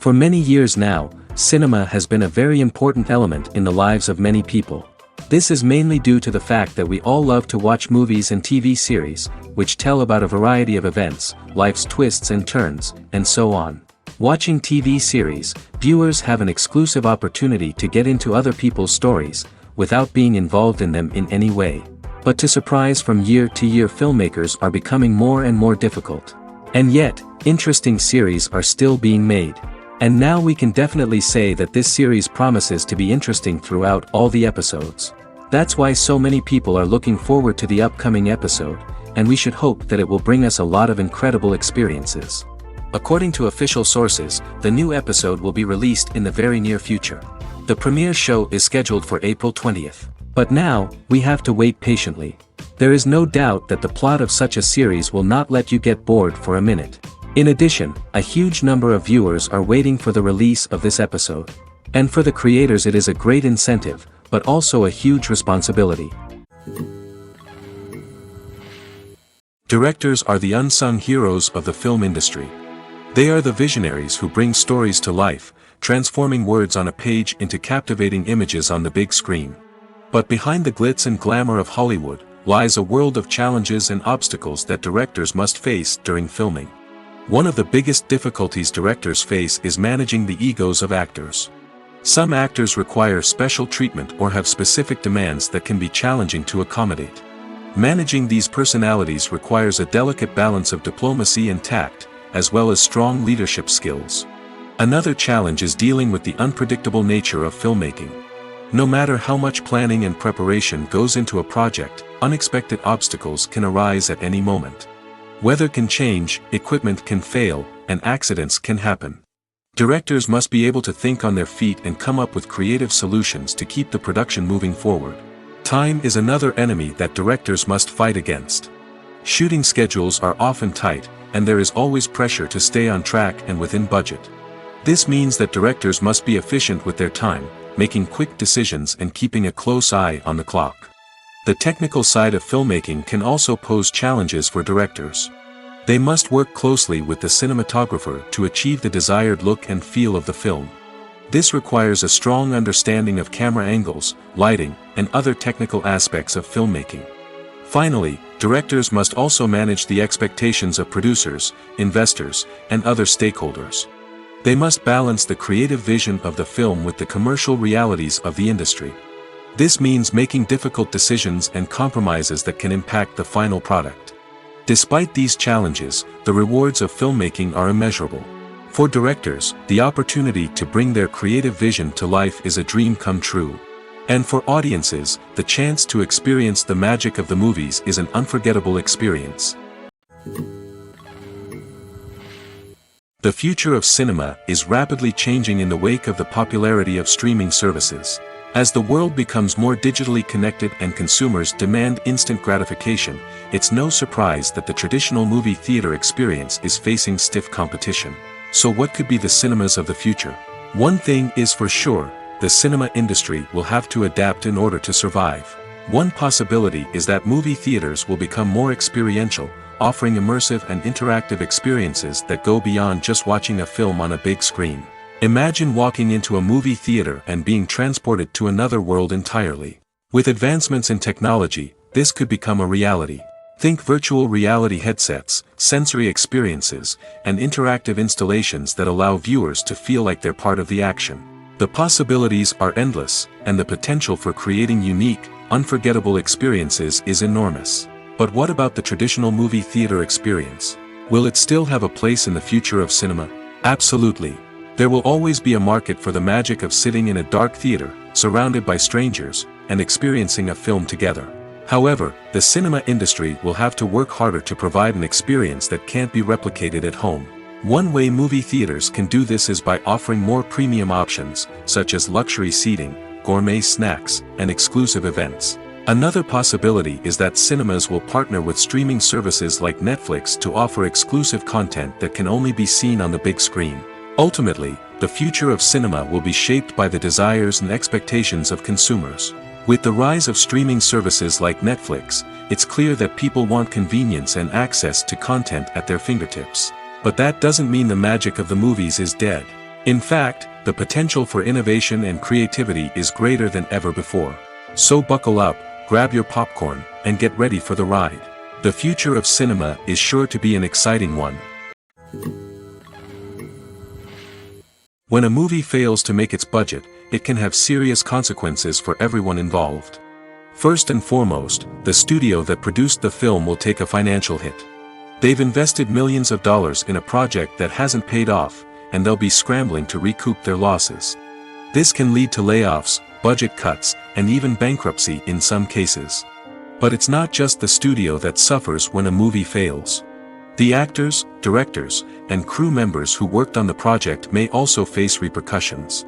For many years now, cinema has been a very important element in the lives of many people. This is mainly due to the fact that we all love to watch movies and TV series, which tell about a variety of events, life's twists and turns, and so on. Watching TV series, viewers have an exclusive opportunity to get into other people's stories, without being involved in them in any way. But to surprise from year to year, filmmakers are becoming more and more difficult. And yet, interesting series are still being made. And now we can definitely say that this series promises to be interesting throughout all the episodes. That's why so many people are looking forward to the upcoming episode, and we should hope that it will bring us a lot of incredible experiences. According to official sources, the new episode will be released in the very near future. The premiere show is scheduled for April 20th. But now, we have to wait patiently. There is no doubt that the plot of such a series will not let you get bored for a minute. In addition, a huge number of viewers are waiting for the release of this episode. And for the creators it is a great incentive, but also a huge responsibility. Directors are the unsung heroes of the film industry. They are the visionaries who bring stories to life, transforming words on a page into captivating images on the big screen. But behind the glitz and glamour of Hollywood, lies a world of challenges and obstacles that directors must face during filming. One of the biggest difficulties directors face is managing the egos of actors. Some actors require special treatment or have specific demands that can be challenging to accommodate. Managing these personalities requires a delicate balance of diplomacy and tact, as well as strong leadership skills. Another challenge is dealing with the unpredictable nature of filmmaking. No matter how much planning and preparation goes into a project, unexpected obstacles can arise at any moment. Weather can change, equipment can fail, and accidents can happen. Directors must be able to think on their feet and come up with creative solutions to keep the production moving forward. Time is another enemy that directors must fight against. Shooting schedules are often tight, and there is always pressure to stay on track and within budget. This means that directors must be efficient with their time, making quick decisions and keeping a close eye on the clock. The technical side of filmmaking can also pose challenges for directors. They must work closely with the cinematographer to achieve the desired look and feel of the film. This requires a strong understanding of camera angles, lighting, and other technical aspects of filmmaking. Finally, directors must also manage the expectations of producers, investors, and other stakeholders. They must balance the creative vision of the film with the commercial realities of the industry. This means making difficult decisions and compromises that can impact the final product. Despite these challenges, the rewards of filmmaking are immeasurable. For directors, the opportunity to bring their creative vision to life is a dream come true. And for audiences, the chance to experience the magic of the movies is an unforgettable experience. The future of cinema is rapidly changing in the wake of the popularity of streaming services. As the world becomes more digitally connected and consumers demand instant gratification, it's no surprise that the traditional movie theater experience is facing stiff competition. So what could be the cinemas of the future? One thing is for sure, the cinema industry will have to adapt in order to survive. One possibility is that movie theaters will become more experiential, offering immersive and interactive experiences that go beyond just watching a film on a big screen. Imagine walking into a movie theater and being transported to another world entirely. With advancements in technology, this could become a reality. Think virtual reality headsets, sensory experiences, and interactive installations that allow viewers to feel like they're part of the action. The possibilities are endless, and the potential for creating unique, unforgettable experiences is enormous. But what about the traditional movie theater experience? Will it still have a place in the future of cinema? Absolutely. There will always be a market for the magic of sitting in a dark theater, surrounded by strangers, and experiencing a film together. However, the cinema industry will have to work harder to provide an experience that can't be replicated at home. One way movie theaters can do this is by offering more premium options, such as luxury seating, gourmet snacks, and exclusive events. Another possibility is that cinemas will partner with streaming services like Netflix to offer exclusive content that can only be seen on the big screen. Ultimately, the future of cinema will be shaped by the desires and expectations of consumers. With the rise of streaming services like Netflix, it's clear that people want convenience and access to content at their fingertips. But that doesn't mean the magic of the movies is dead. In fact, the potential for innovation and creativity is greater than ever before. So buckle up, grab your popcorn, and get ready for the ride. The future of cinema is sure to be an exciting one. When a movie fails to make its budget, it can have serious consequences for everyone involved. First and foremost, the studio that produced the film will take a financial hit. They've invested millions of dollars in a project that hasn't paid off, and they'll be scrambling to recoup their losses. This can lead to layoffs, budget cuts, and even bankruptcy in some cases. But it's not just the studio that suffers when a movie fails. The actors, directors, and crew members who worked on the project may also face repercussions.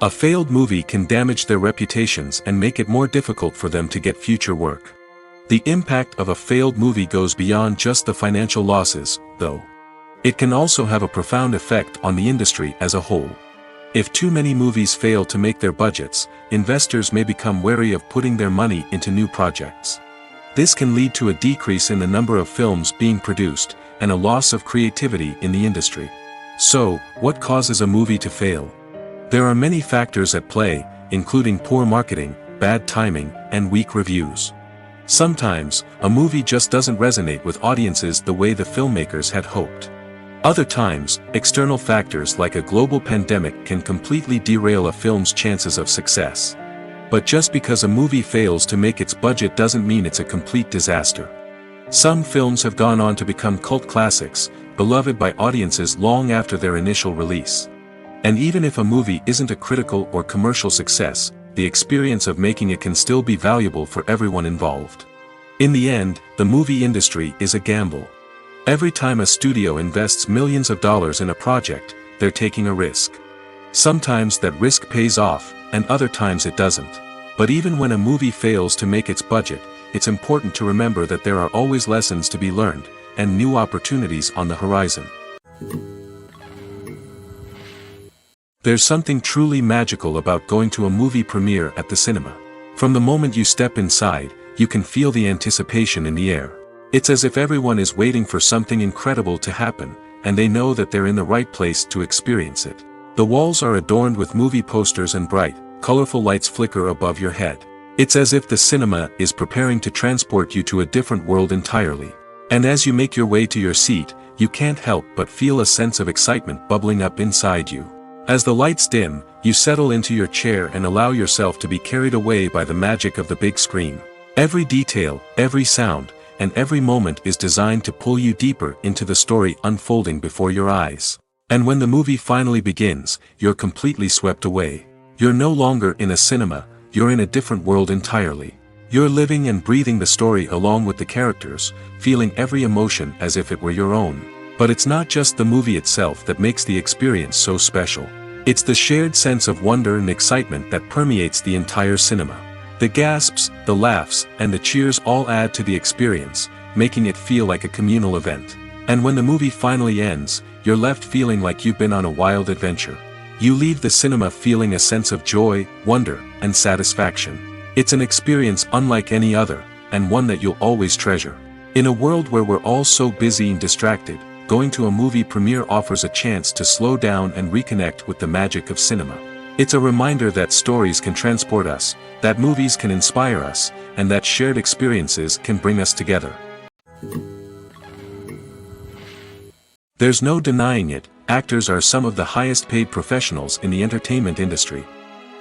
A failed movie can damage their reputations and make it more difficult for them to get future work. The impact of a failed movie goes beyond just the financial losses, though. It can also have a profound effect on the industry as a whole. If too many movies fail to make their budgets, investors may become wary of putting their money into new projects. This can lead to a decrease in the number of films being produced, and a loss of creativity in the industry. So, what causes a movie to fail? There are many factors at play, including poor marketing, bad timing, and weak reviews. Sometimes, a movie just doesn't resonate with audiences the way the filmmakers had hoped. Other times, external factors like a global pandemic can completely derail a film's chances of success. But just because a movie fails to make its budget doesn't mean it's a complete disaster. Some films have gone on to become cult classics, beloved by audiences long after their initial release. And even if a movie isn't a critical or commercial success, the experience of making it can still be valuable for everyone involved. In the end, the movie industry is a gamble. Every time a studio invests millions of dollars in a project, they're taking a risk. Sometimes that risk pays off, and other times it doesn't. But even when a movie fails to make its budget, it's important to remember that there are always lessons to be learned, and new opportunities on the horizon. There's something truly magical about going to a movie premiere at the cinema. From the moment you step inside, you can feel the anticipation in the air. It's as if everyone is waiting for something incredible to happen, and they know that they're in the right place to experience it. The walls are adorned with movie posters and bright, colorful lights flicker above your head. It's as if the cinema is preparing to transport you to a different world entirely. And as you make your way to your seat, you can't help but feel a sense of excitement bubbling up inside you. As the lights dim, you settle into your chair and allow yourself to be carried away by the magic of the big screen. Every detail, every sound, and every moment is designed to pull you deeper into the story unfolding before your eyes. And when the movie finally begins, you're completely swept away. You're no longer in a cinema, you're in a different world entirely. You're living and breathing the story along with the characters, feeling every emotion as if it were your own. But it's not just the movie itself that makes the experience so special. It's the shared sense of wonder and excitement that permeates the entire cinema. The gasps, the laughs, and the cheers all add to the experience, making it feel like a communal event. And when the movie finally ends, you're left feeling like you've been on a wild adventure. You leave the cinema feeling a sense of joy, wonder, and satisfaction. It's an experience unlike any other, and one that you'll always treasure. In a world where we're all so busy and distracted, going to a movie premiere offers a chance to slow down and reconnect with the magic of cinema. It's a reminder that stories can transport us, that movies can inspire us, and that shared experiences can bring us together. There's no denying it, actors are some of the highest paid professionals in the entertainment industry.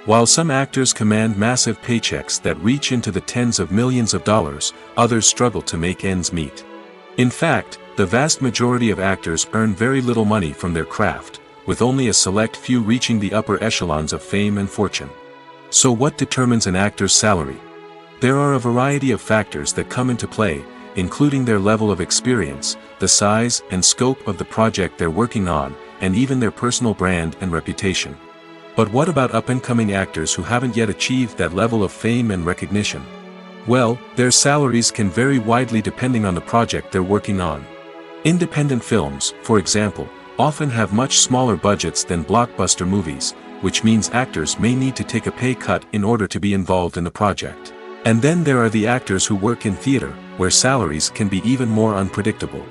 While some actors command massive paychecks that reach into the tens of millions of dollars, others struggle to make ends meet. In fact, the vast majority of actors earn very little money from their craft, with only a select few reaching the upper echelons of fame and fortune. So what determines an actor's salary? There are a variety of factors that come into play, including their level of experience, the size and scope of the project they're working on, and even their personal brand and reputation. But what about up-and-coming actors who haven't yet achieved that level of fame and recognition? Well, their salaries can vary widely depending on the project they're working on. Independent films, for example, often have much smaller budgets than blockbuster movies, which means actors may need to take a pay cut in order to be involved in the project. And then there are the actors who work in theater, where salaries can be even more unpredictable.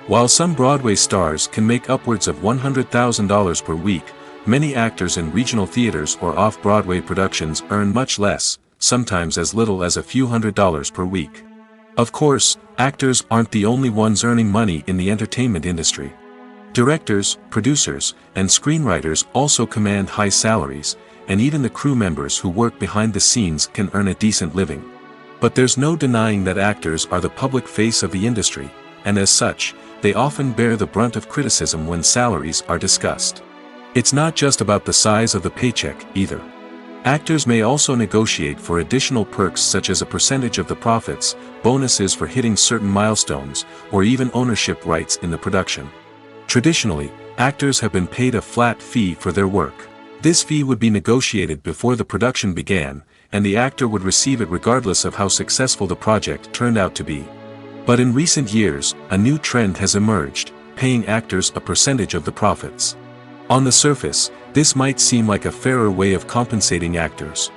While some Broadway stars can make upwards of $100,000 per week, many actors in regional theaters or off-Broadway productions earn much less, sometimes as little as a few $100s per week. Of course, actors aren't the only ones earning money in the entertainment industry. Directors, producers, and screenwriters also command high salaries, and even the crew members who work behind the scenes can earn a decent living. But there's no denying that actors are the public face of the industry, and as such, they often bear the brunt of criticism when salaries are discussed. It's not just about the size of the paycheck, either. Actors may also negotiate for additional perks such as a percentage of the profits, bonuses for hitting certain milestones, or even ownership rights in the production. Traditionally, actors have been paid a flat fee for their work. This fee would be negotiated before the production began, and the actor would receive it regardless of how successful the project turned out to be. But in recent years, a new trend has emerged, paying actors a percentage of the profits. On the surface, this might seem like a fairer way of compensating actors.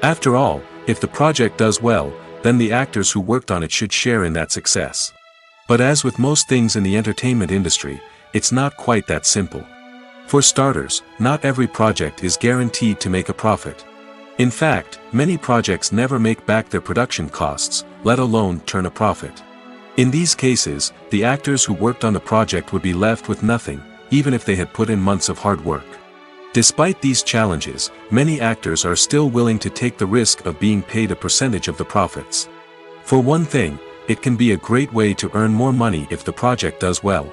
After all, if the project does well, then the actors who worked on it should share in that success. But as with most things in the entertainment industry, it's not quite that simple. For starters, not every project is guaranteed to make a profit. In fact, many projects never make back their production costs, let alone turn a profit. In these cases, the actors who worked on the project would be left with nothing, even if they had put in months of hard work. Despite these challenges, many actors are still willing to take the risk of being paid a percentage of the profits. For one thing, it can be a great way to earn more money if the project does well.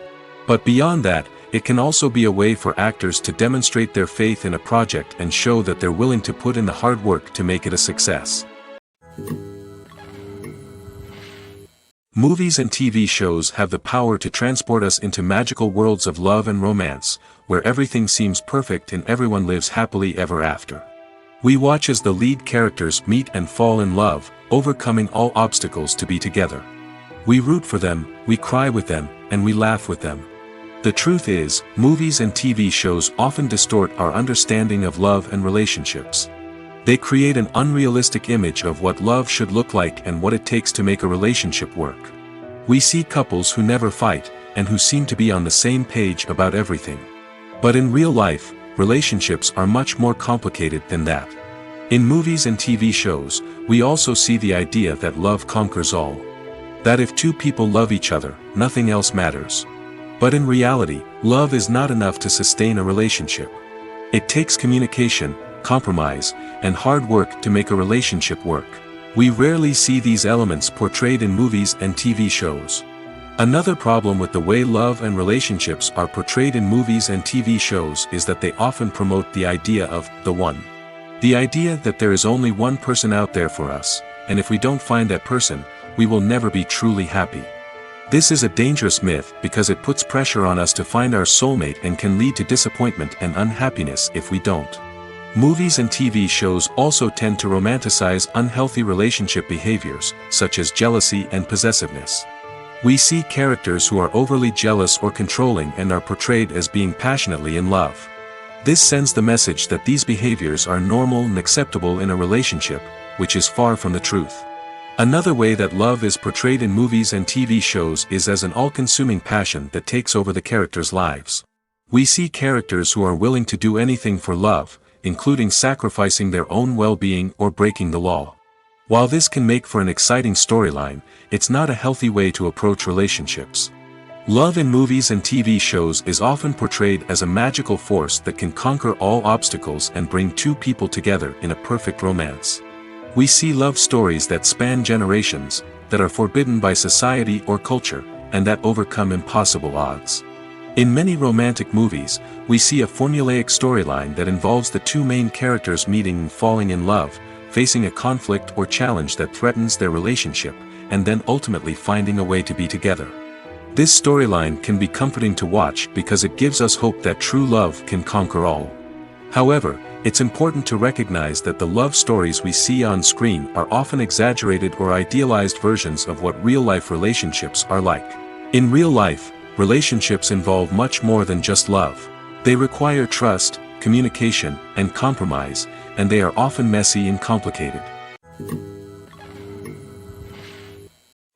But beyond that, it can also be a way for actors to demonstrate their faith in a project and show that they're willing to put in the hard work to make it a success. Movies and TV shows have the power to transport us into magical worlds of love and romance, where everything seems perfect and everyone lives happily ever after. We watch as the lead characters meet and fall in love, overcoming all obstacles to be together. We root for them, we cry with them, and we laugh with them. The truth is, movies and TV shows often distort our understanding of love and relationships. They create an unrealistic image of what love should look like and what it takes to make a relationship work. We see couples who never fight, and who seem to be on the same page about everything. But in real life, relationships are much more complicated than that. In movies and TV shows, we also see the idea that love conquers all. That if two people love each other, nothing else matters. But in reality, love is not enough to sustain a relationship. It takes communication, compromise, and hard work to make a relationship work. We rarely see these elements portrayed in movies and TV shows. Another problem with the way love and relationships are portrayed in movies and TV shows is that they often promote the idea of the one. The idea that there is only one person out there for us, and if we don't find that person, we will never be truly happy. This is a dangerous myth because it puts pressure on us to find our soulmate and can lead to disappointment and unhappiness if we don't. Movies and TV shows also tend to romanticize unhealthy relationship behaviors, such as jealousy and possessiveness. We see characters who are overly jealous or controlling and are portrayed as being passionately in love. This sends the message that these behaviors are normal and acceptable in a relationship, which is far from the truth. Another way that love is portrayed in movies and TV shows is as an all-consuming passion that takes over the characters' lives. We see characters who are willing to do anything for love, including sacrificing their own well-being or breaking the law. While this can make for an exciting storyline, it's not a healthy way to approach relationships. Love in movies and TV shows is often portrayed as a magical force that can conquer all obstacles and bring two people together in a perfect romance. We see love stories that span generations, that are forbidden by society or culture, and that overcome impossible odds. In many romantic movies, we see a formulaic storyline that involves the two main characters meeting and falling in love, facing a conflict or challenge that threatens their relationship, and then ultimately finding a way to be together. This storyline can be comforting to watch because it gives us hope that true love can conquer all. However, it's important to recognize that the love stories we see on screen are often exaggerated or idealized versions of what real-life relationships are like. In real life, relationships involve much more than just love. They require trust, communication, and compromise, and they are often messy and complicated.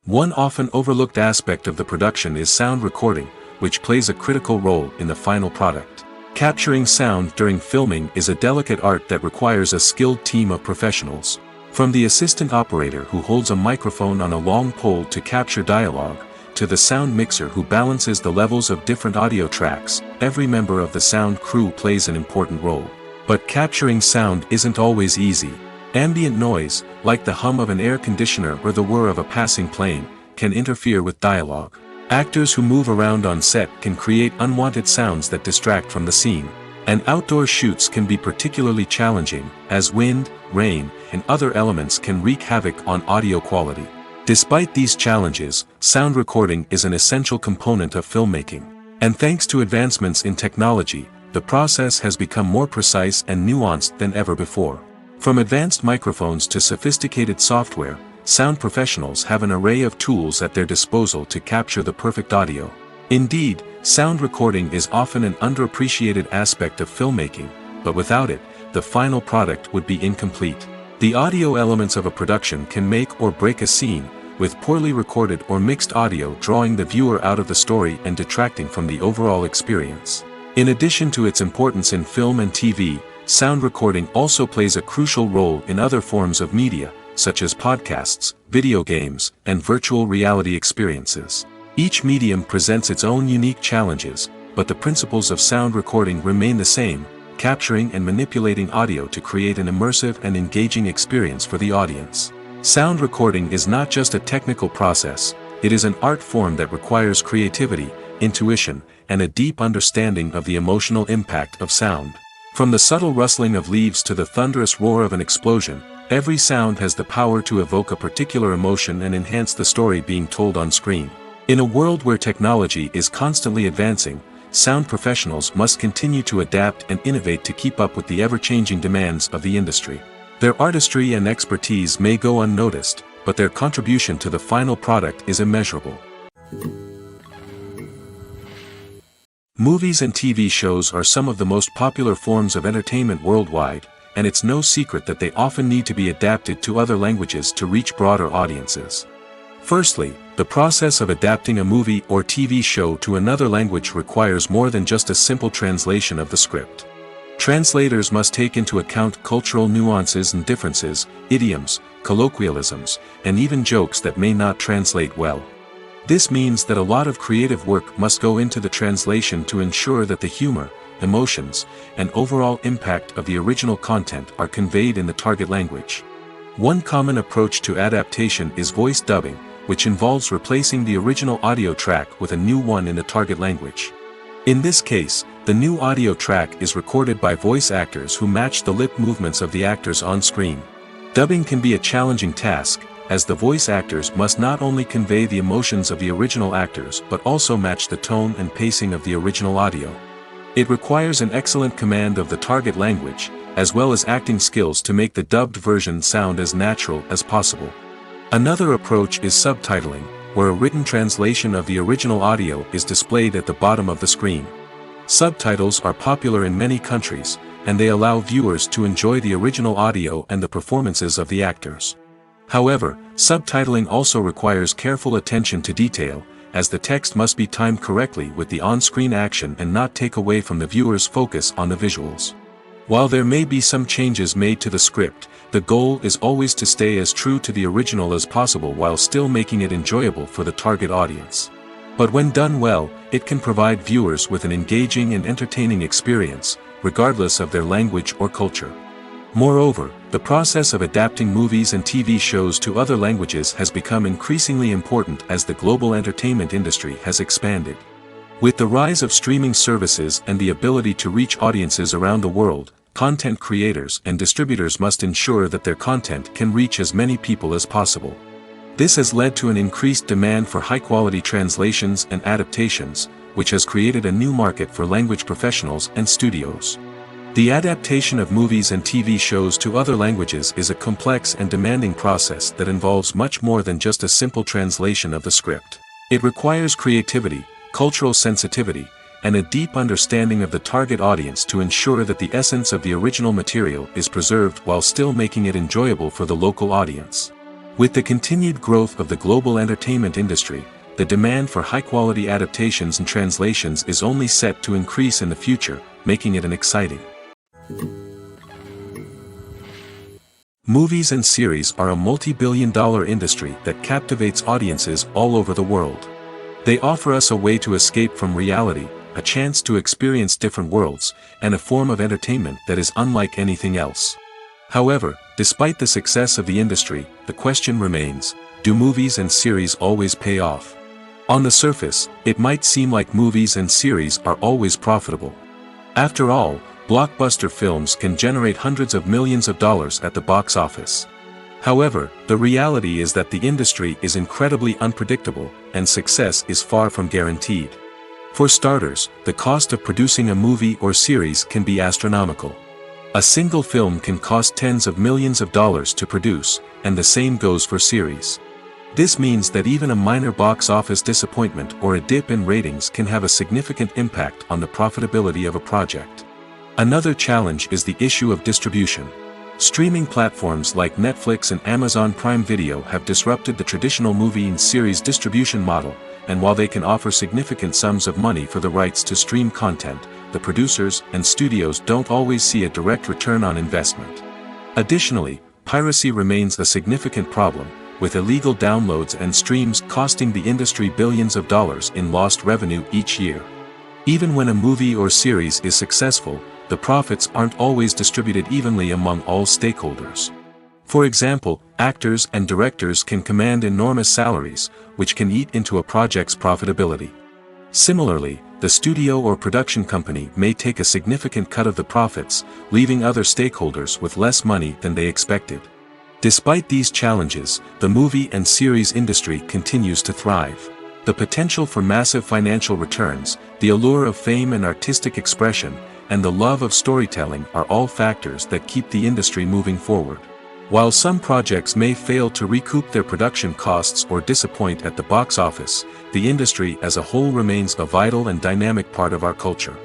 One often overlooked aspect of the production is sound recording, which plays a critical role in the final product. Capturing sound during filming is a delicate art that requires a skilled team of professionals. From the assistant operator who holds a microphone on a long pole to capture dialogue, to the sound mixer who balances the levels of different audio tracks, every member of the sound crew plays an important role. But capturing sound isn't always easy. Ambient noise, like the hum of an air conditioner or the whir of a passing plane, can interfere with dialogue. Actors who move around on set can create unwanted sounds that distract from the scene. And outdoor shoots can be particularly challenging, as wind, rain, and other elements can wreak havoc on audio quality. Despite these challenges, sound recording is an essential component of filmmaking. And thanks to advancements in technology, the process has become more precise and nuanced than ever before. From advanced microphones to sophisticated software, sound professionals have an array of tools at their disposal to capture the perfect audio. Indeed, sound recording is often an underappreciated aspect of filmmaking, but without it, the final product would be incomplete. The audio elements of a production can make or break a scene, with poorly recorded or mixed audio drawing the viewer out of the story and detracting from the overall experience. In addition to its importance in film and TV, sound recording also plays a crucial role in other forms of media, such as podcasts, video games, and virtual reality experiences. Each medium presents its own unique challenges, but the principles of sound recording remain the same, capturing and manipulating audio to create an immersive and engaging experience for the audience. Sound recording is not just a technical process, it is an art form that requires creativity, intuition, and a deep understanding of the emotional impact of sound. From the subtle rustling of leaves to the thunderous roar of an explosion, every sound has the power to evoke a particular emotion and enhance the story being told on screen. In a world where technology is constantly advancing, sound professionals must continue to adapt and innovate to keep up with the ever-changing demands of the industry. Their artistry and expertise may go unnoticed, but their contribution to the final product is immeasurable. Movies and TV shows are some of the most popular forms of entertainment worldwide, and it's no secret that they often need to be adapted to other languages to reach broader audiences. Firstly, the process of adapting a movie or TV show to another language requires more than just a simple translation of the script. Translators must take into account cultural nuances and differences, idioms, colloquialisms, and even jokes that may not translate well. This means that a lot of creative work must go into the translation to ensure that the humor, emotions, and overall impact of the original content are conveyed in the target language. One common approach to adaptation is voice dubbing, which involves replacing the original audio track with a new one in the target language. In this case, the new audio track is recorded by voice actors who match the lip movements of the actors on screen. Dubbing can be a challenging task, as the voice actors must not only convey the emotions of the original actors but also match the tone and pacing of the original audio. It requires an excellent command of the target language, as well as acting skills to make the dubbed version sound as natural as possible. Another approach is subtitling, where a written translation of the original audio is displayed at the bottom of the screen. Subtitles are popular in many countries, and they allow viewers to enjoy the original audio and the performances of the actors. However, subtitling also requires careful attention to detail, as the text must be timed correctly with the on-screen action and not take away from the viewer's focus on the visuals. While there may be some changes made to the script, the goal is always to stay as true to the original as possible while still making it enjoyable for the target audience. But when done well, it can provide viewers with an engaging and entertaining experience, regardless of their language or culture. Moreover, the process of adapting movies and TV shows to other languages has become increasingly important as the global entertainment industry has expanded. With the rise of streaming services and the ability to reach audiences around the world, content creators and distributors must ensure that their content can reach as many people as possible. This has led to an increased demand for high-quality translations and adaptations, which has created a new market for language professionals and studios. The adaptation of movies and TV shows to other languages is a complex and demanding process that involves much more than just a simple translation of the script. It requires creativity, cultural sensitivity, and a deep understanding of the target audience to ensure that the essence of the original material is preserved while still making it enjoyable for the local audience. With the continued growth of the global entertainment industry, the demand for high-quality adaptations and translations is only set to increase in the future, making it an exciting. Movies and series are a multi-billion-dollar industry that captivates audiences all over the world. They offer us a way to escape from reality, a chance to experience different worlds, and a form of entertainment that is unlike anything else. However, despite the success of the industry, the question remains, do movies and series always pay off? On the surface, it might seem like movies and series are always profitable. After all, blockbuster films can generate hundreds of millions of dollars at the box office. However, the reality is that the industry is incredibly unpredictable, and success is far from guaranteed. For starters, the cost of producing a movie or series can be astronomical. A single film can cost tens of millions of dollars to produce, and the same goes for series. This means that even a minor box office disappointment or a dip in ratings can have a significant impact on the profitability of a project. Another challenge is the issue of distribution. Streaming platforms like Netflix and Amazon Prime Video have disrupted the traditional movie and series distribution model, and while they can offer significant sums of money for the rights to stream content, the producers and studios don't always see a direct return on investment. Additionally, piracy remains a significant problem, with illegal downloads and streams costing the industry billions of dollars in lost revenue each year. Even when a movie or series is successful, the profits aren't always distributed evenly among all stakeholders. For example, actors and directors can command enormous salaries, which can eat into a project's profitability. Similarly, the studio or production company may take a significant cut of the profits, leaving other stakeholders with less money than they expected. Despite these challenges, the movie and series industry continues to thrive. The potential for massive financial returns, the allure of fame and artistic expression, and the love of storytelling are all factors that keep the industry moving forward. While some projects may fail to recoup their production costs or disappoint at the box office, the industry as a whole remains a vital and dynamic part of our culture.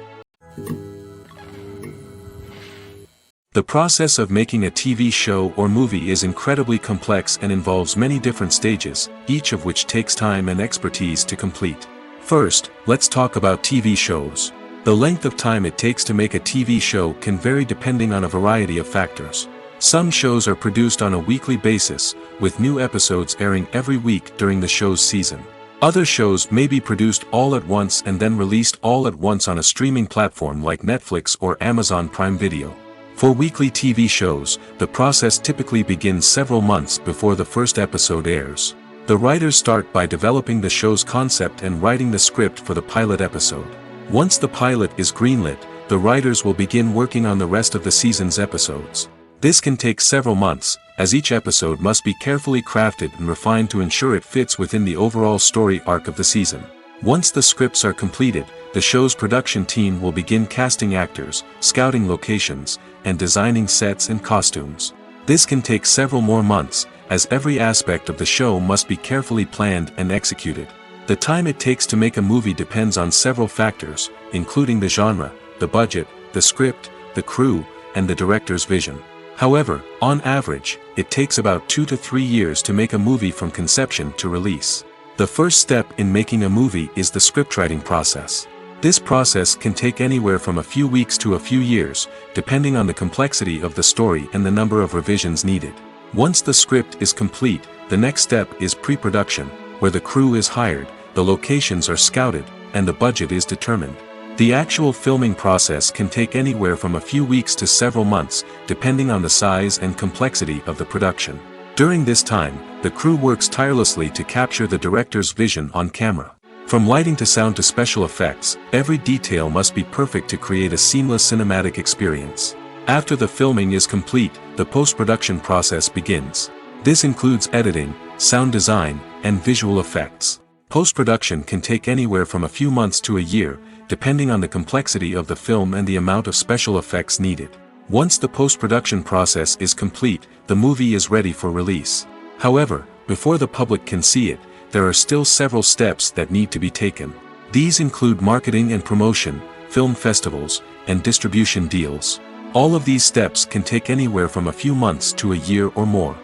The process of making a TV show or movie is incredibly complex and involves many different stages, each of which takes time and expertise to complete. First, let's talk about TV shows. The length of time it takes to make a TV show can vary depending on a variety of factors. Some shows are produced on a weekly basis, with new episodes airing every week during the show's season. Other shows may be produced all at once and then released all at once on a streaming platform like Netflix or Amazon Prime Video. For weekly TV shows, the process typically begins several months before the first episode airs. The writers start by developing the show's concept and writing the script for the pilot episode. Once the pilot is greenlit, the writers will begin working on the rest of the season's episodes. This can take several months, as each episode must be carefully crafted and refined to ensure it fits within the overall story arc of the season. Once the scripts are completed, the show's production team will begin casting actors, scouting locations, and designing sets and costumes. This can take several more months, as every aspect of the show must be carefully planned and executed. The time it takes to make a movie depends on several factors, including the genre, the budget, the script, the crew, and the director's vision. However, on average, it takes about 2 to 3 years to make a movie from conception to release. The first step in making a movie is the scriptwriting process. This process can take anywhere from a few weeks to a few years, depending on the complexity of the story and the number of revisions needed. Once the script is complete, the next step is pre-production, where the crew is hired, the locations are scouted, and the budget is determined. The actual filming process can take anywhere from a few weeks to several months, depending on the size and complexity of the production. During this time, the crew works tirelessly to capture the director's vision on camera. From lighting to sound to special effects, every detail must be perfect to create a seamless cinematic experience. After the filming is complete, the post-production process begins. This includes editing, sound design, and visual effects. Post-production can take anywhere from a few months to a year, depending on the complexity of the film and the amount of special effects needed. Once the post-production process is complete, the movie is ready for release. However, before the public can see it, there are still several steps that need to be taken. These include marketing and promotion, film festivals, and distribution deals. All of these steps can take anywhere from a few months to a year or more.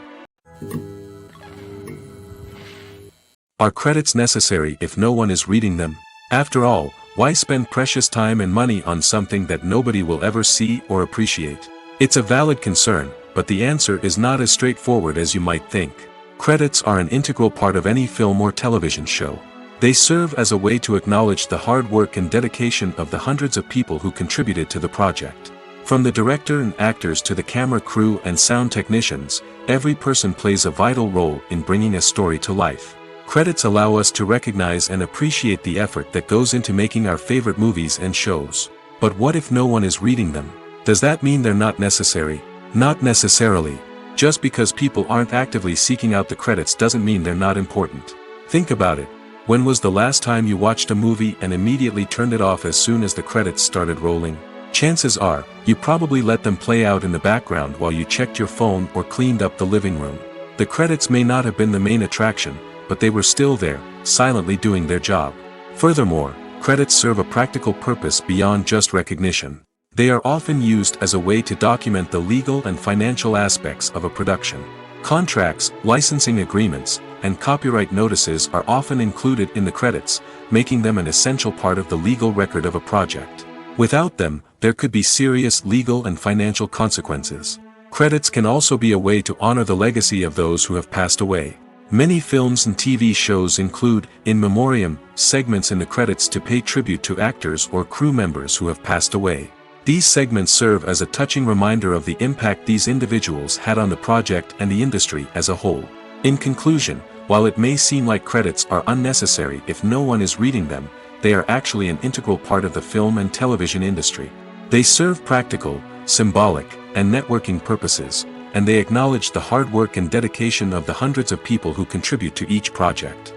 Are credits necessary if no one is reading them? After all, why spend precious time and money on something that nobody will ever see or appreciate? It's a valid concern, but the answer is not as straightforward as you might think. Credits are an integral part of any film or television show. They serve as a way to acknowledge the hard work and dedication of the hundreds of people who contributed to the project. From the director and actors to the camera crew and sound technicians, every person plays a vital role in bringing a story to life. Credits allow us to recognize and appreciate the effort that goes into making our favorite movies and shows. But what if no one is reading them? Does that mean they're not necessary? Not necessarily. Just because people aren't actively seeking out the credits doesn't mean they're not important. Think about it. When was the last time you watched a movie and immediately turned it off as soon as the credits started rolling? Chances are, you probably let them play out in the background while you checked your phone or cleaned up the living room. The credits may not have been the main attraction, but they were still there, silently doing their job. Furthermore, credits serve a practical purpose beyond just recognition. They are often used as a way to document the legal and financial aspects of a production. Contracts, licensing agreements, and copyright notices are often included in the credits, making them an essential part of the legal record of a project. Without them, there could be serious legal and financial consequences. Credits can also be a way to honor the legacy of those who have passed away. Many films and TV shows include, in memoriam, segments in the credits to pay tribute to actors or crew members who have passed away. These segments serve as a touching reminder of the impact these individuals had on the project and the industry as a whole. In conclusion, while it may seem like credits are unnecessary if no one is reading them, they are actually an integral part of the film and television industry. They serve practical, symbolic, and networking purposes, and they acknowledge the hard work and dedication of the hundreds of people who contribute to each project.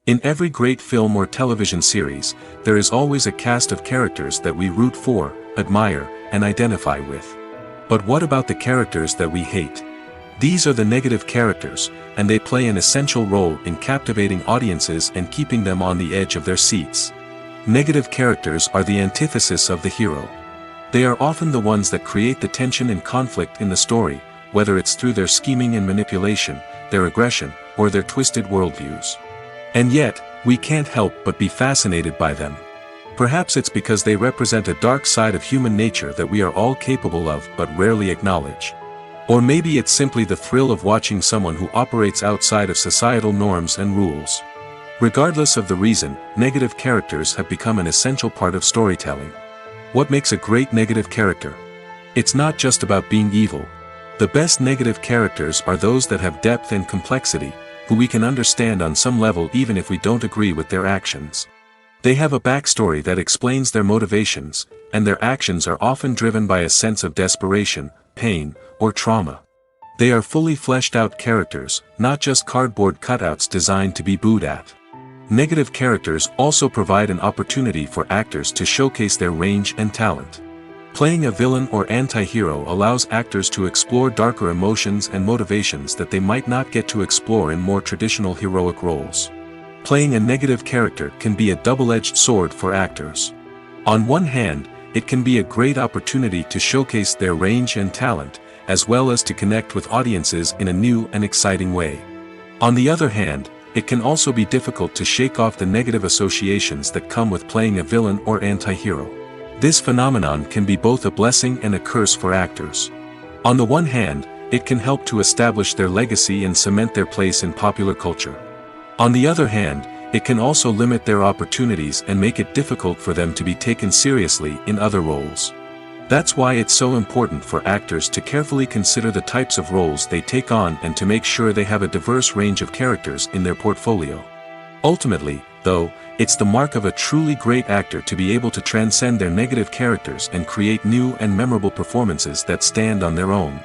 In every great film or television series, there is always a cast of characters that we root for, admire, and identify with. But what about the characters that we hate? These are the negative characters, and they play an essential role in captivating audiences and keeping them on the edge of their seats. Negative characters are the antithesis of the hero. They are often the ones that create the tension and conflict in the story, whether it's through their scheming and manipulation, their aggression, or their twisted worldviews. And yet, we can't help but be fascinated by them. Perhaps it's because they represent a dark side of human nature that we are all capable of but rarely acknowledge. Or maybe it's simply the thrill of watching someone who operates outside of societal norms and rules. Regardless of the reason, negative characters have become an essential part of storytelling. What makes a great negative character? It's not just about being evil. The best negative characters are those that have depth and complexity, who we can understand on some level even if we don't agree with their actions. They have a backstory that explains their motivations, and their actions are often driven by a sense of desperation, pain, or trauma. They are fully fleshed out characters, not just cardboard cutouts designed to be booed at. Negative characters also provide an opportunity for actors to showcase their range and talent. Playing a villain or anti-hero allows actors to explore darker emotions and motivations that they might not get to explore in more traditional heroic roles. Playing a negative character can be a double-edged sword for actors. On one hand, it can be a great opportunity to showcase their range and talent, as well as to connect with audiences in a new and exciting way. On the other hand, it can also be difficult to shake off the negative associations that come with playing a villain or anti-hero. This phenomenon can be both a blessing and a curse for actors. On the one hand, it can help to establish their legacy and cement their place in popular culture. On the other hand, it can also limit their opportunities and make it difficult for them to be taken seriously in other roles. That's why it's so important for actors to carefully consider the types of roles they take on and to make sure they have a diverse range of characters in their portfolio. Ultimately, though, it's the mark of a truly great actor to be able to transcend their negative characters and create new and memorable performances that stand on their own.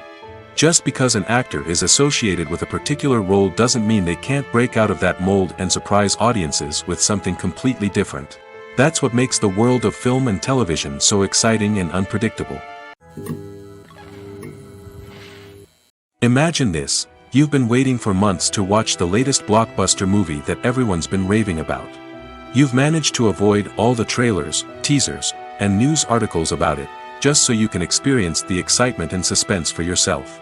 Just because an actor is associated with a particular role doesn't mean they can't break out of that mold and surprise audiences with something completely different. That's what makes the world of film and television so exciting and unpredictable. Imagine this: you've been waiting for months to watch the latest blockbuster movie that everyone's been raving about. You've managed to avoid all the trailers, teasers, and news articles about it, just so you can experience the excitement and suspense for yourself.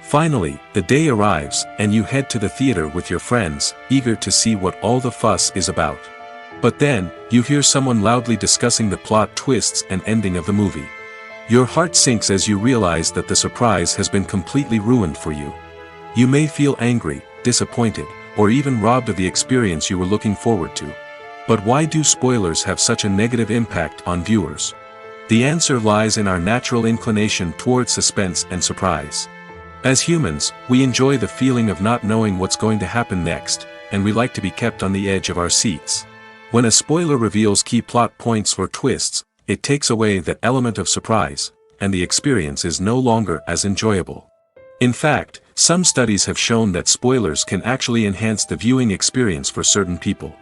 Finally, the day arrives, and you head to the theater with your friends, eager to see what all the fuss is about. But then, you hear someone loudly discussing the plot twists and ending of the movie. Your heart sinks as you realize that the surprise has been completely ruined for you. You may feel angry, disappointed, or even robbed of the experience you were looking forward to. But why do spoilers have such a negative impact on viewers? The answer lies in our natural inclination toward suspense and surprise. As humans, we enjoy the feeling of not knowing what's going to happen next, and we like to be kept on the edge of our seats. When a spoiler reveals key plot points or twists, it takes away that element of surprise, and the experience is no longer as enjoyable. In fact, some studies have shown that spoilers can actually enhance the viewing experience for certain people.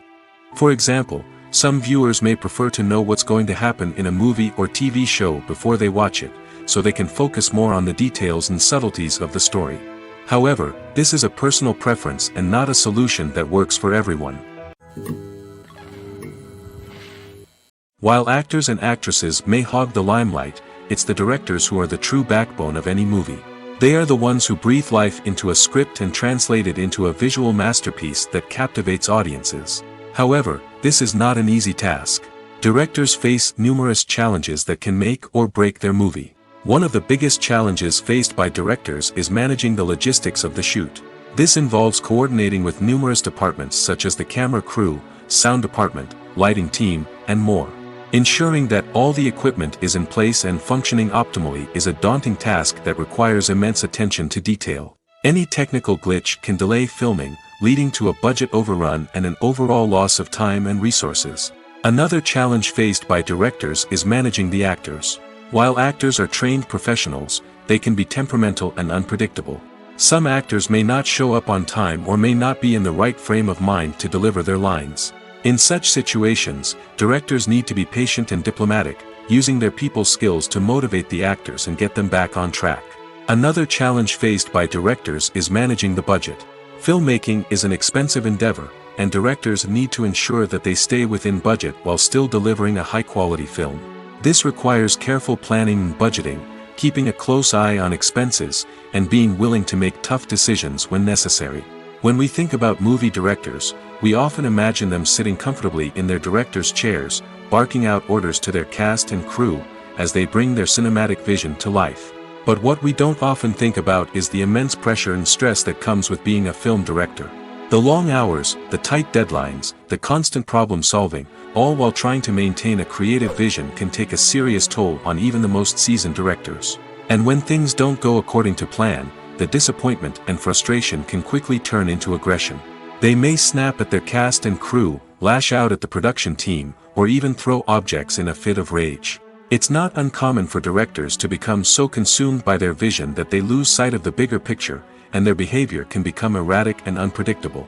For example, some viewers may prefer to know what's going to happen in a movie or TV show before they watch it, so they can focus more on the details and subtleties of the story. However, this is a personal preference and not a solution that works for everyone. While actors and actresses may hog the limelight, it's the directors who are the true backbone of any movie. They are the ones who breathe life into a script and translate it into a visual masterpiece that captivates audiences. However, this is not an easy task. Directors face numerous challenges that can make or break their movie. One of the biggest challenges faced by directors is managing the logistics of the shoot. This involves coordinating with numerous departments such as the camera crew, sound department, lighting team, and more. Ensuring that all the equipment is in place and functioning optimally is a daunting task that requires immense attention to detail. Any technical glitch can delay filming, leading to a budget overrun and an overall loss of time and resources. Another challenge faced by directors is managing the actors. While actors are trained professionals, they can be temperamental and unpredictable. Some actors may not show up on time or may not be in the right frame of mind to deliver their lines. In such situations, directors need to be patient and diplomatic, using their people skills to motivate the actors and get them back on track. Another challenge faced by directors is managing the budget. Filmmaking is an expensive endeavor, and directors need to ensure that they stay within budget while still delivering a high-quality film. This requires careful planning and budgeting, keeping a close eye on expenses, and being willing to make tough decisions when necessary. When we think about movie directors, we often imagine them sitting comfortably in their director's chairs, barking out orders to their cast and crew, as they bring their cinematic vision to life. But what we don't often think about is the immense pressure and stress that comes with being a film director. The long hours, the tight deadlines, the constant problem solving, all while trying to maintain a creative vision can take a serious toll on even the most seasoned directors. And when things don't go according to plan, the disappointment and frustration can quickly turn into aggression. They may snap at their cast and crew, lash out at the production team, or even throw objects in a fit of rage. It's not uncommon for directors to become so consumed by their vision that they lose sight of the bigger picture, and their behavior can become erratic and unpredictable.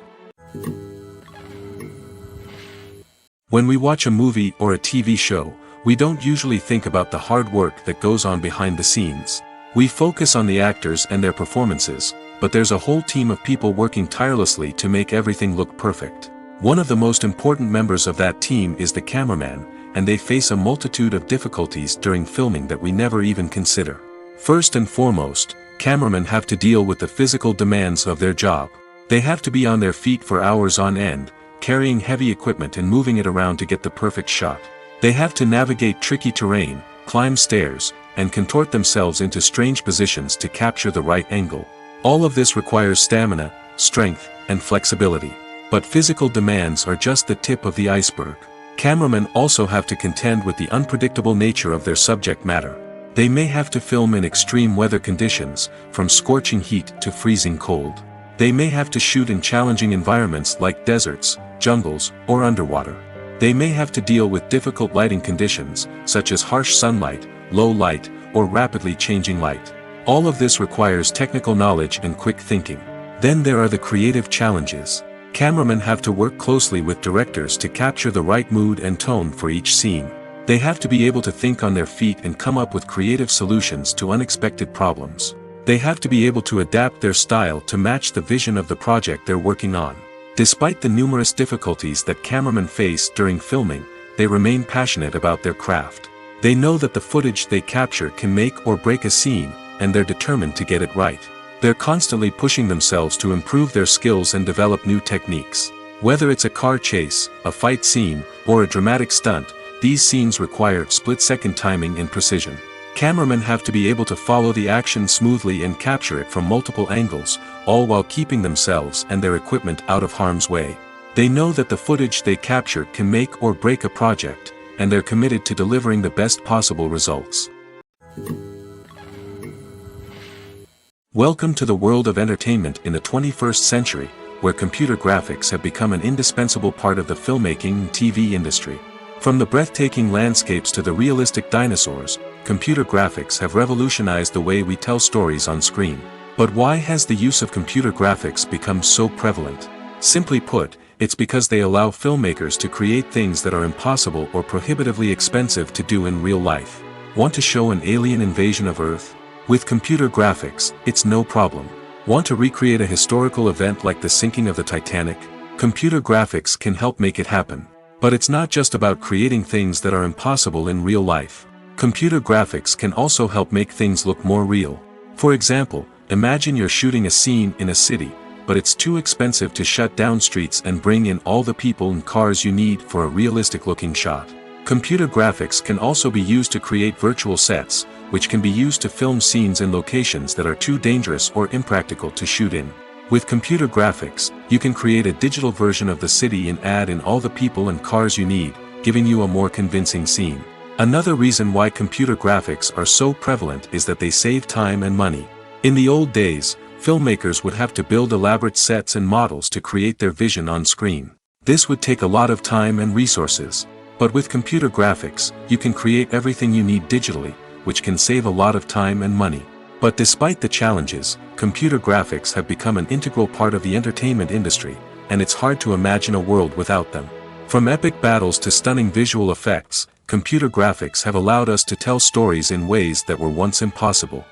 When we watch a movie or a TV show, we don't usually think about the hard work that goes on behind the scenes. We focus on the actors and their performances, but there's a whole team of people working tirelessly to make everything look perfect. One of the most important members of that team is the cameraman, and they face a multitude of difficulties during filming that we never even consider. First and foremost, cameramen have to deal with the physical demands of their job. They have to be on their feet for hours on end, carrying heavy equipment and moving it around to get the perfect shot. They have to navigate tricky terrain, climb stairs, and contort themselves into strange positions to capture the right angle. All of this requires stamina, strength, and flexibility. But physical demands are just the tip of the iceberg. Cameramen also have to contend with the unpredictable nature of their subject matter. They may have to film in extreme weather conditions, from scorching heat to freezing cold. They may have to shoot in challenging environments like deserts, jungles, or underwater. They may have to deal with difficult lighting conditions, such as harsh sunlight, low light, or rapidly changing light. All of this requires technical knowledge and quick thinking. Then there are the creative challenges. Cameramen have to work closely with directors to capture the right mood and tone for each scene. They have to be able to think on their feet and come up with creative solutions to unexpected problems. They have to be able to adapt their style to match the vision of the project they're working on. Despite the numerous difficulties that cameramen face during filming, they remain passionate about their craft. They know that the footage they capture can make or break a scene, and they're determined to get it right. They're constantly pushing themselves to improve their skills and develop new techniques. Whether it's a car chase, a fight scene, or a dramatic stunt, these scenes require split-second timing and precision. Cameramen have to be able to follow the action smoothly and capture it from multiple angles, all while keeping themselves and their equipment out of harm's way. They know that the footage they capture can make or break a project, and they're committed to delivering the best possible results. Welcome to the world of entertainment in the 21st century, where computer graphics have become an indispensable part of the filmmaking and TV industry. From the breathtaking landscapes to the realistic dinosaurs, computer graphics have revolutionized the way we tell stories on screen. But why has the use of computer graphics become so prevalent? Simply put, it's because they allow filmmakers to create things that are impossible or prohibitively expensive to do in real life. Want to show an alien invasion of Earth? With computer graphics, it's no problem. Want to recreate a historical event like the sinking of the Titanic? Computer graphics can help make it happen. But it's not just about creating things that are impossible in real life. Computer graphics can also help make things look more real. For example, imagine you're shooting a scene in a city, but it's too expensive to shut down streets and bring in all the people and cars you need for a realistic-looking shot. Computer graphics can also be used to create virtual sets, which can be used to film scenes in locations that are too dangerous or impractical to shoot in. With computer graphics, you can create a digital version of the city and add in all the people and cars you need, giving you a more convincing scene. Another reason why computer graphics are so prevalent is that they save time and money. In the old days, filmmakers would have to build elaborate sets and models to create their vision on screen. This would take a lot of time and resources. But with computer graphics, you can create everything you need digitally, which can save a lot of time and money. But despite the challenges, computer graphics have become an integral part of the entertainment industry, and it's hard to imagine a world without them. From epic battles to stunning visual effects, computer graphics have allowed us to tell stories in ways that were once impossible.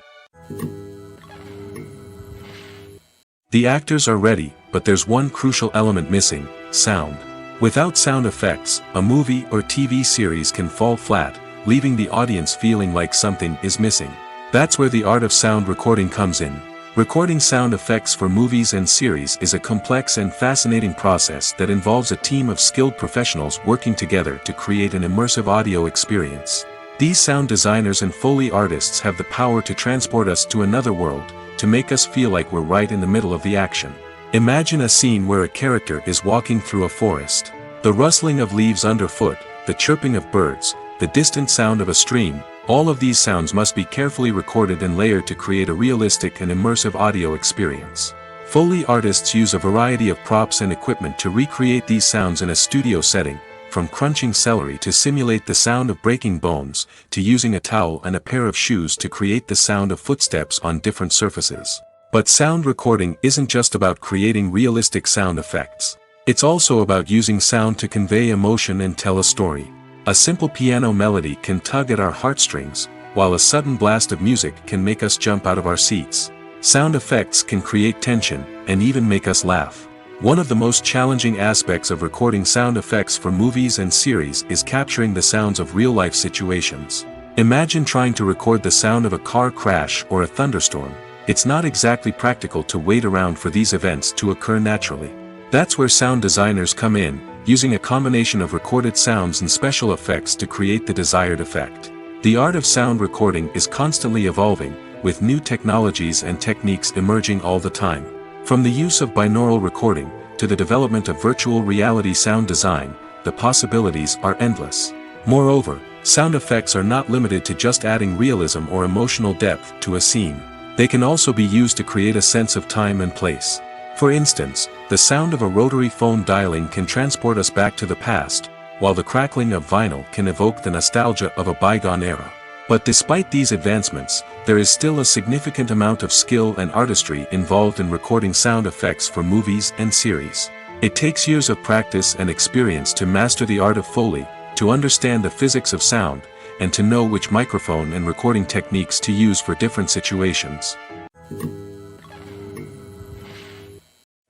The actors are ready, but there's one crucial element missing: sound. Without sound effects, a movie or TV series can fall flat, leaving the audience feeling like something is missing. That's where the art of sound recording comes in. Recording sound effects for movies and series is a complex and fascinating process that involves a team of skilled professionals working together to create an immersive audio experience. These sound designers and Foley artists have the power to transport us to another world, to make us feel like we're right in the middle of the action. Imagine a scene where a character is walking through a forest. The rustling of leaves underfoot, the chirping of birds, the distant sound of a stream, all of these sounds must be carefully recorded and layered to create a realistic and immersive audio experience. Foley artists use a variety of props and equipment to recreate these sounds in a studio setting, from crunching celery to simulate the sound of breaking bones, to using a towel and a pair of shoes to create the sound of footsteps on different surfaces. But sound recording isn't just about creating realistic sound effects. It's also about using sound to convey emotion and tell a story. A simple piano melody can tug at our heartstrings, while a sudden blast of music can make us jump out of our seats. Sound effects can create tension, and even make us laugh. One of the most challenging aspects of recording sound effects for movies and series is capturing the sounds of real-life situations. Imagine trying to record the sound of a car crash or a thunderstorm. It's not exactly practical to wait around for these events to occur naturally. That's where sound designers come in, using a combination of recorded sounds and special effects to create the desired effect. The art of sound recording is constantly evolving, with new technologies and techniques emerging all the time. From the use of binaural recording, to the development of virtual reality sound design, the possibilities are endless. Moreover, sound effects are not limited to just adding realism or emotional depth to a scene. They can also be used to create a sense of time and place. For instance, the sound of a rotary phone dialing can transport us back to the past, while the crackling of vinyl can evoke the nostalgia of a bygone era. But despite these advancements, there is still a significant amount of skill and artistry involved in recording sound effects for movies and series. It takes years of practice and experience to master the art of Foley, to understand the physics of sound, and to know which microphone and recording techniques to use for different situations.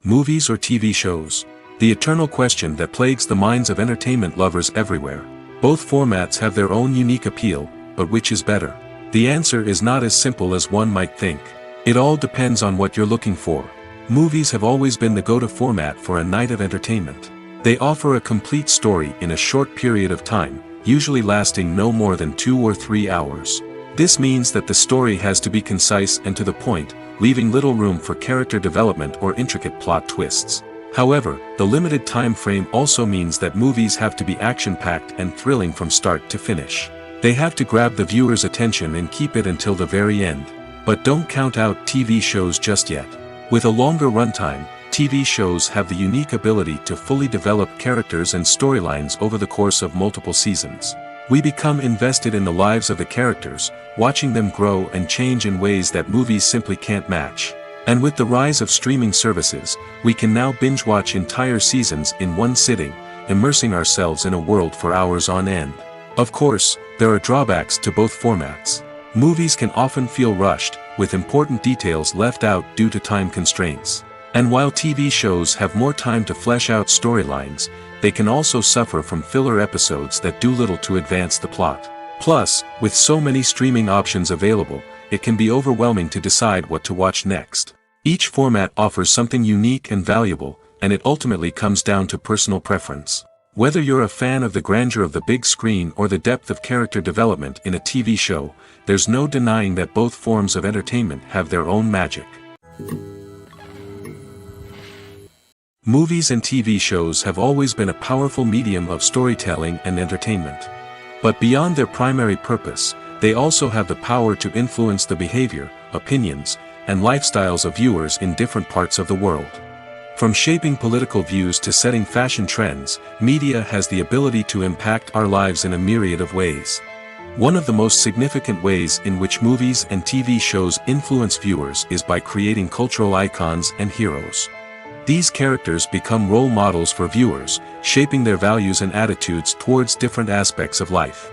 Movies or TV shows? The eternal question that plagues the minds of entertainment lovers everywhere. Both formats have their own unique appeal, but which is better? The answer is not as simple as one might think. It all depends on what you're looking for. Movies have always been the go-to format for a night of entertainment. They offer a complete story in a short period of time, usually lasting no more than 2 or 3 hours. This means that the story has to be concise and to the point, leaving little room for character development or intricate plot twists. However, the limited time frame also means that movies have to be action-packed and thrilling from start to finish. They have to grab the viewer's attention and keep it until the very end. But don't count out TV shows just yet. With a longer runtime, TV shows have the unique ability to fully develop characters and storylines over the course of multiple seasons. We become invested in the lives of the characters, watching them grow and change in ways that movies simply can't match. And with the rise of streaming services, we can now binge-watch entire seasons in one sitting, immersing ourselves in a world for hours on end. Of course, there are drawbacks to both formats. Movies can often feel rushed, with important details left out due to time constraints. And while TV shows have more time to flesh out storylines, they can also suffer from filler episodes that do little to advance the plot. Plus, with so many streaming options available, it can be overwhelming to decide what to watch next. Each format offers something unique and valuable, and it ultimately comes down to personal preference. Whether you're a fan of the grandeur of the big screen or the depth of character development in a TV show, there's no denying that both forms of entertainment have their own magic. Movies and TV shows have always been a powerful medium of storytelling and entertainment. But beyond their primary purpose, they also have the power to influence the behavior, opinions, and lifestyles of viewers in different parts of the world. From shaping political views to setting fashion trends, media has the ability to impact our lives in a myriad of ways. One of the most significant ways in which movies and TV shows influence viewers is by creating cultural icons and heroes. These characters become role models for viewers, shaping their values and attitudes towards different aspects of life.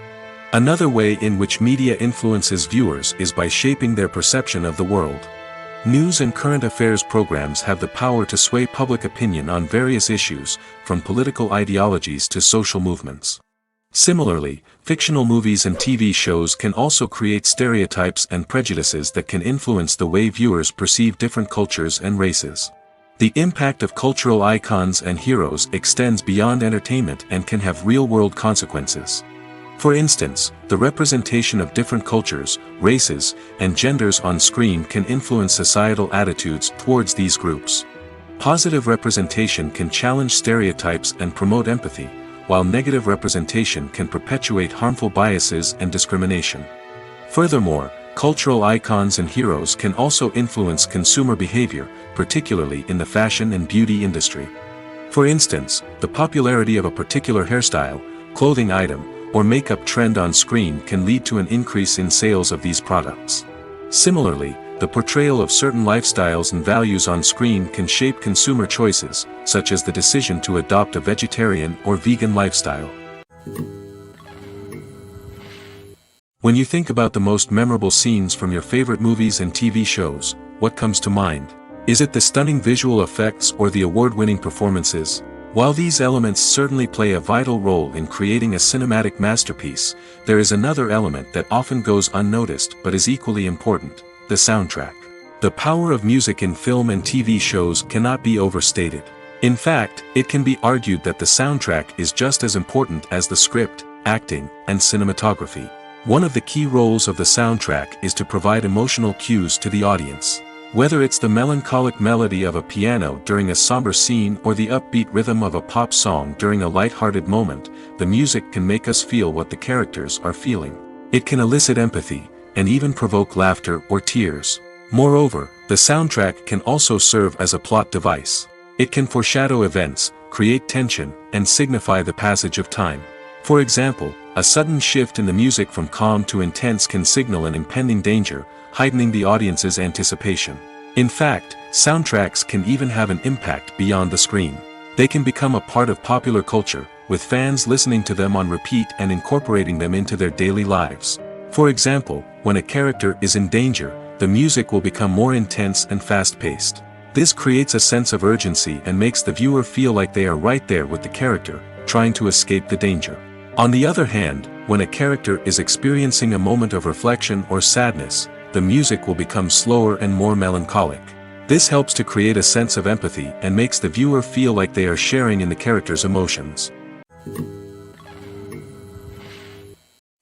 Another way in which media influences viewers is by shaping their perception of the world. News and current affairs programs have the power to sway public opinion on various issues, from political ideologies to social movements. Similarly, fictional movies and TV shows can also create stereotypes and prejudices that can influence the way viewers perceive different cultures and races. The impact of cultural icons and heroes extends beyond entertainment and can have real-world consequences. For instance, the representation of different cultures, races, and genders on screen can influence societal attitudes towards these groups. Positive representation can challenge stereotypes and promote empathy, while negative representation can perpetuate harmful biases and discrimination. Furthermore, cultural icons and heroes can also influence consumer behavior, particularly in the fashion and beauty industry. For instance, the popularity of a particular hairstyle, clothing item, or makeup trend on screen can lead to an increase in sales of these products. Similarly, the portrayal of certain lifestyles and values on screen can shape consumer choices, such as the decision to adopt a vegetarian or vegan lifestyle. When you think about the most memorable scenes from your favorite movies and TV shows, what comes to mind? Is it the stunning visual effects or the award-winning performances? While these elements certainly play a vital role in creating a cinematic masterpiece, there is another element that often goes unnoticed but is equally important: the soundtrack. The power of music in film and TV shows cannot be overstated. In fact, it can be argued that the soundtrack is just as important as the script, acting, and cinematography. One of the key roles of the soundtrack is to provide emotional cues to the audience. Whether it's the melancholic melody of a piano during a somber scene or the upbeat rhythm of a pop song during a light-hearted moment, the music can make us feel what the characters are feeling. It can elicit empathy, and even provoke laughter or tears. Moreover, the soundtrack can also serve as a plot device. It can foreshadow events, create tension, and signify the passage of time. For example, a sudden shift in the music from calm to intense can signal an impending danger, heightening the audience's anticipation. In fact, soundtracks can even have an impact beyond the screen. They can become a part of popular culture, with fans listening to them on repeat and incorporating them into their daily lives. For example, when a character is in danger, the music will become more intense and fast-paced. This creates a sense of urgency and makes the viewer feel like they are right there with the character, trying to escape the danger. On the other hand, when a character is experiencing a moment of reflection or sadness, the music will become slower and more melancholic. This helps to create a sense of empathy and makes the viewer feel like they are sharing in the character's emotions.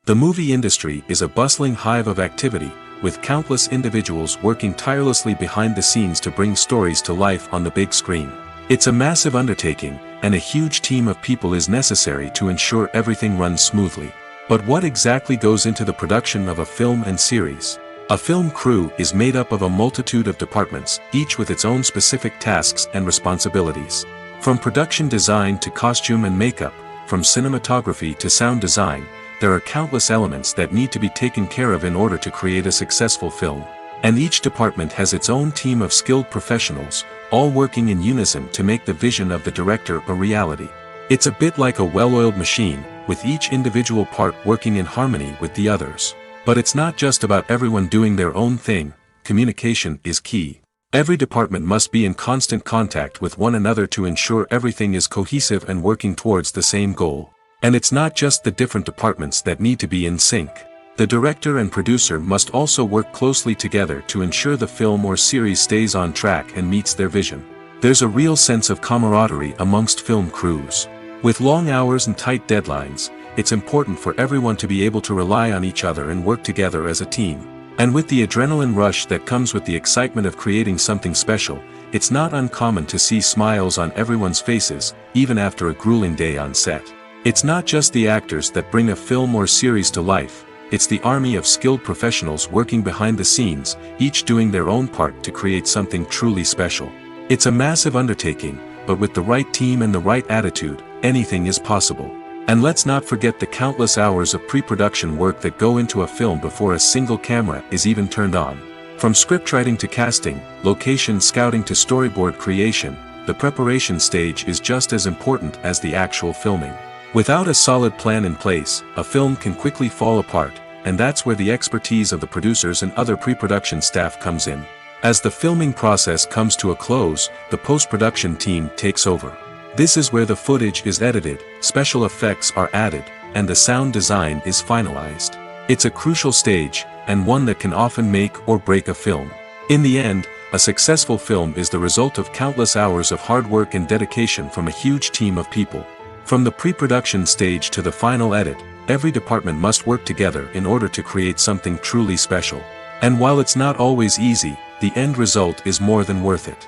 The movie industry is a bustling hive of activity, with countless individuals working tirelessly behind the scenes to bring stories to life on the big screen. It's a massive undertaking, and a huge team of people is necessary to ensure everything runs smoothly. But what exactly goes into the production of a film and series? A film crew is made up of a multitude of departments, each with its own specific tasks and responsibilities. From production design to costume and makeup, from cinematography to sound design, there are countless elements that need to be taken care of in order to create a successful film. And each department has its own team of skilled professionals, all working in unison to make the vision of the director a reality. It's a bit like a well-oiled machine, with each individual part working in harmony with the others. But it's not just about everyone doing their own thing. Communication is key. Every department must be in constant contact with one another to ensure everything is cohesive and working towards the same goal. And it's not just the different departments that need to be in sync. The director and producer must also work closely together to ensure the film or series stays on track and meets their vision. There's a real sense of camaraderie amongst film crews. With long hours and tight deadlines, it's important for everyone to be able to rely on each other and work together as a team. And with the adrenaline rush that comes with the excitement of creating something special, it's not uncommon to see smiles on everyone's faces, even after a grueling day on set. It's not just the actors that bring a film or series to life, it's the army of skilled professionals working behind the scenes, each doing their own part to create something truly special. It's a massive undertaking, but with the right team and the right attitude, anything is possible. And let's not forget the countless hours of pre-production work that go into a film before a single camera is even turned on. From scriptwriting to casting, location scouting to storyboard creation, the preparation stage is just as important as the actual filming. Without a solid plan in place, a film can quickly fall apart, and that's where the expertise of the producers and other pre-production staff comes in. As the filming process comes to a close, the post-production team takes over. This is where the footage is edited, special effects are added, and the sound design is finalized. It's a crucial stage, and one that can often make or break a film. In the end, a successful film is the result of countless hours of hard work and dedication from a huge team of people. From the pre-production stage to the final edit, every department must work together in order to create something truly special. And while it's not always easy, the end result is more than worth it.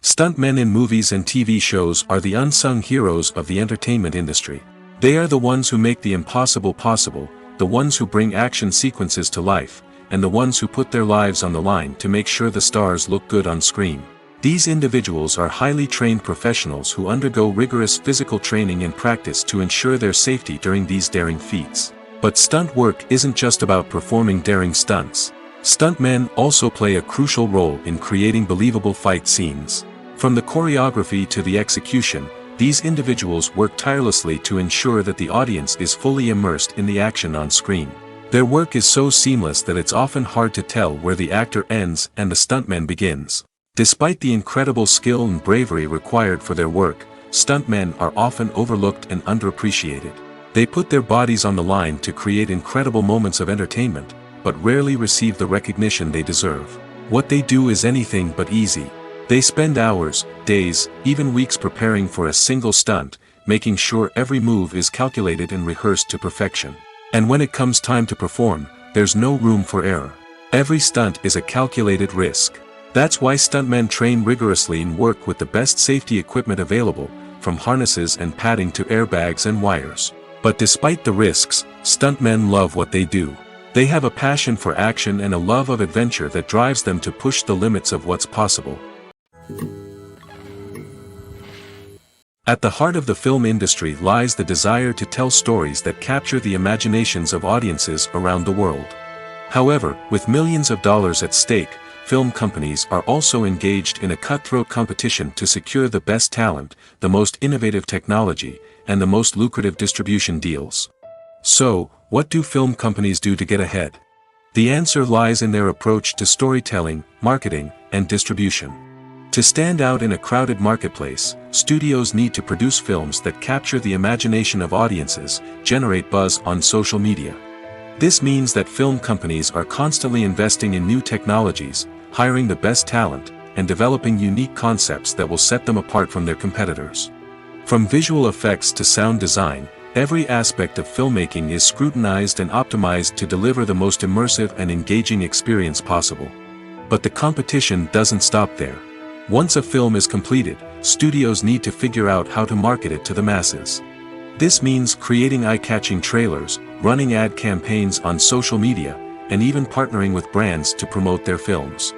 Stuntmen in movies and TV shows are the unsung heroes of the entertainment industry. They are the ones who make the impossible possible, the ones who bring action sequences to life, and the ones who put their lives on the line to make sure the stars look good on screen. These individuals are highly trained professionals who undergo rigorous physical training and practice to ensure their safety during these daring feats. But stunt work isn't just about performing daring stunts. Stuntmen also play a crucial role in creating believable fight scenes. From the choreography to the execution, these individuals work tirelessly to ensure that the audience is fully immersed in the action on screen. Their work is so seamless that it's often hard to tell where the actor ends and the stuntman begins. Despite the incredible skill and bravery required for their work, stuntmen are often overlooked and underappreciated. They put their bodies on the line to create incredible moments of entertainment, but rarely receive the recognition they deserve. What they do is anything but easy. They spend hours, days, even weeks preparing for a single stunt, making sure every move is calculated and rehearsed to perfection. And when it comes time to perform, there's no room for error. Every stunt is a calculated risk. That's why stuntmen train rigorously and work with the best safety equipment available, from harnesses and padding to airbags and wires. But despite the risks, stuntmen love what they do. They have a passion for action and a love of adventure that drives them to push the limits of what's possible. At the heart of the film industry lies the desire to tell stories that capture the imaginations of audiences around the world. However, with millions of dollars at stake, film companies are also engaged in a cutthroat competition to secure the best talent, the most innovative technology, and the most lucrative distribution deals. So, what do film companies do to get ahead? The answer lies in their approach to storytelling, marketing, and distribution. To stand out in a crowded marketplace, studios need to produce films that capture the imagination of audiences, generate buzz on social media, This means that film companies are constantly investing in new technologies, hiring the best talent, and developing unique concepts that will set them apart from their competitors. From visual effects to sound design, every aspect of filmmaking is scrutinized and optimized to deliver the most immersive and engaging experience possible. But the competition doesn't stop there. Once a film is completed, studios need to figure out how to market it to the masses. This means creating eye-catching trailers, running ad campaigns on social media, and even partnering with brands to promote their films.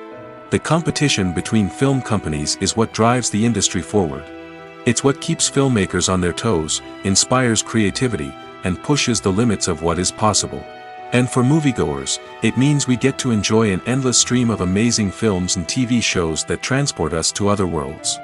The competition between film companies is what drives the industry forward. It's what keeps filmmakers on their toes, inspires creativity, and pushes the limits of what is possible. And for moviegoers, it means we get to enjoy an endless stream of amazing films and TV shows that transport us to other worlds.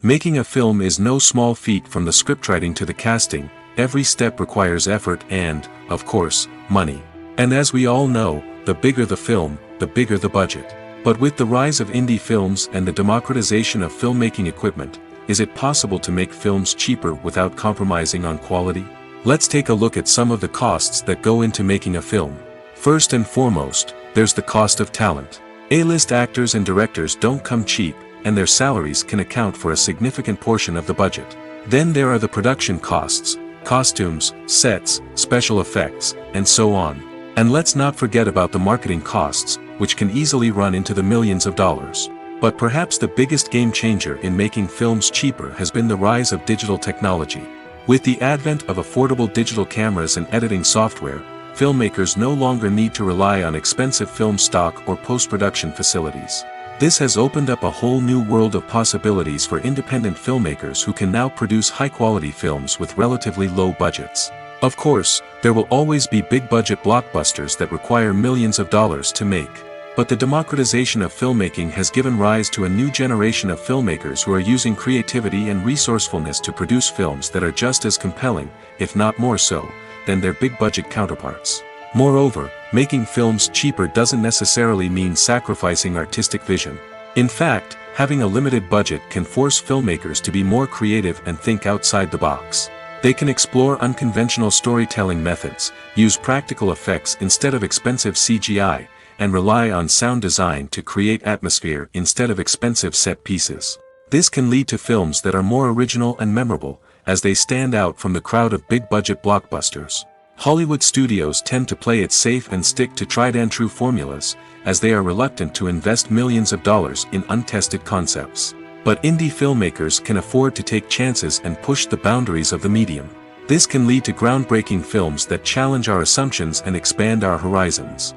Making a film is no small feat. From the scriptwriting to the casting, every step requires effort and, of course, money. And as we all know, the bigger the film, the bigger the budget. But with the rise of indie films and the democratization of filmmaking equipment, is it possible to make films cheaper without compromising on quality? Let's take a look at some of the costs that go into making a film. First and foremost, there's the cost of talent. A-list actors and directors don't come cheap, and their salaries can account for a significant portion of the budget. Then there are the production costs, costumes, sets, special effects, and so on. And let's not forget about the marketing costs, which can easily run into the millions of dollars. But perhaps the biggest game changer in making films cheaper has been the rise of digital technology. With the advent of affordable digital cameras and editing software, filmmakers no longer need to rely on expensive film stock or post-production facilities. This has opened up a whole new world of possibilities for independent filmmakers who can now produce high-quality films with relatively low budgets. Of course, there will always be big-budget blockbusters that require millions of dollars to make. But the democratization of filmmaking has given rise to a new generation of filmmakers who are using creativity and resourcefulness to produce films that are just as compelling, if not more so, than their big-budget counterparts. Moreover, making films cheaper doesn't necessarily mean sacrificing artistic vision. In fact, having a limited budget can force filmmakers to be more creative and think outside the box. They can explore unconventional storytelling methods, use practical effects instead of expensive CGI, and rely on sound design to create atmosphere instead of expensive set pieces. This can lead to films that are more original and memorable, as they stand out from the crowd of big-budget blockbusters. Hollywood studios tend to play it safe and stick to tried-and-true formulas, as they are reluctant to invest millions of dollars in untested concepts. But indie filmmakers can afford to take chances and push the boundaries of the medium. This can lead to groundbreaking films that challenge our assumptions and expand our horizons.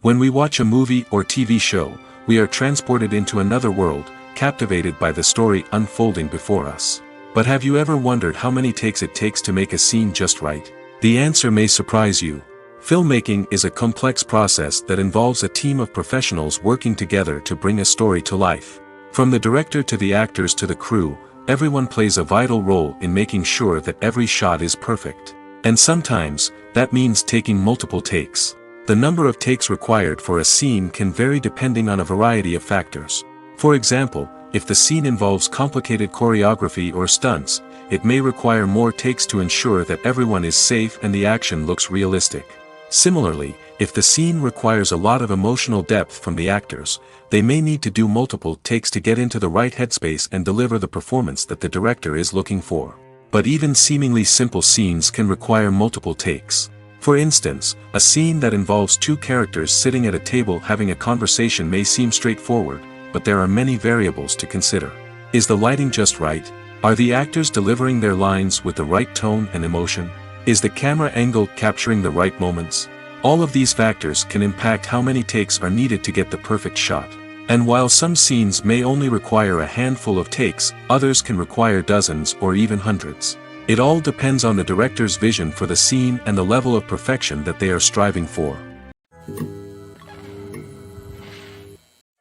When we watch a movie or TV show, we are transported into another world, captivated by the story unfolding before us. But have you ever wondered how many takes it takes to make a scene just right? The answer may surprise you. Filmmaking is a complex process that involves a team of professionals working together to bring a story to life. From the director to the actors to the crew, everyone plays a vital role in making sure that every shot is perfect. And sometimes, that means taking multiple takes. The number of takes required for a scene can vary depending on a variety of factors. For example, if the scene involves complicated choreography or stunts, it may require more takes to ensure that everyone is safe and the action looks realistic. Similarly, if the scene requires a lot of emotional depth from the actors, they may need to do multiple takes to get into the right headspace and deliver the performance that the director is looking for. But even seemingly simple scenes can require multiple takes. For instance, a scene that involves two characters sitting at a table having a conversation may seem straightforward, but there are many variables to consider. Is the lighting just right? Are the actors delivering their lines with the right tone and emotion? Is the camera angle capturing the right moments? All of these factors can impact how many takes are needed to get the perfect shot. And while some scenes may only require a handful of takes, others can require dozens or even hundreds. It all depends on the director's vision for the scene and the level of perfection that they are striving for.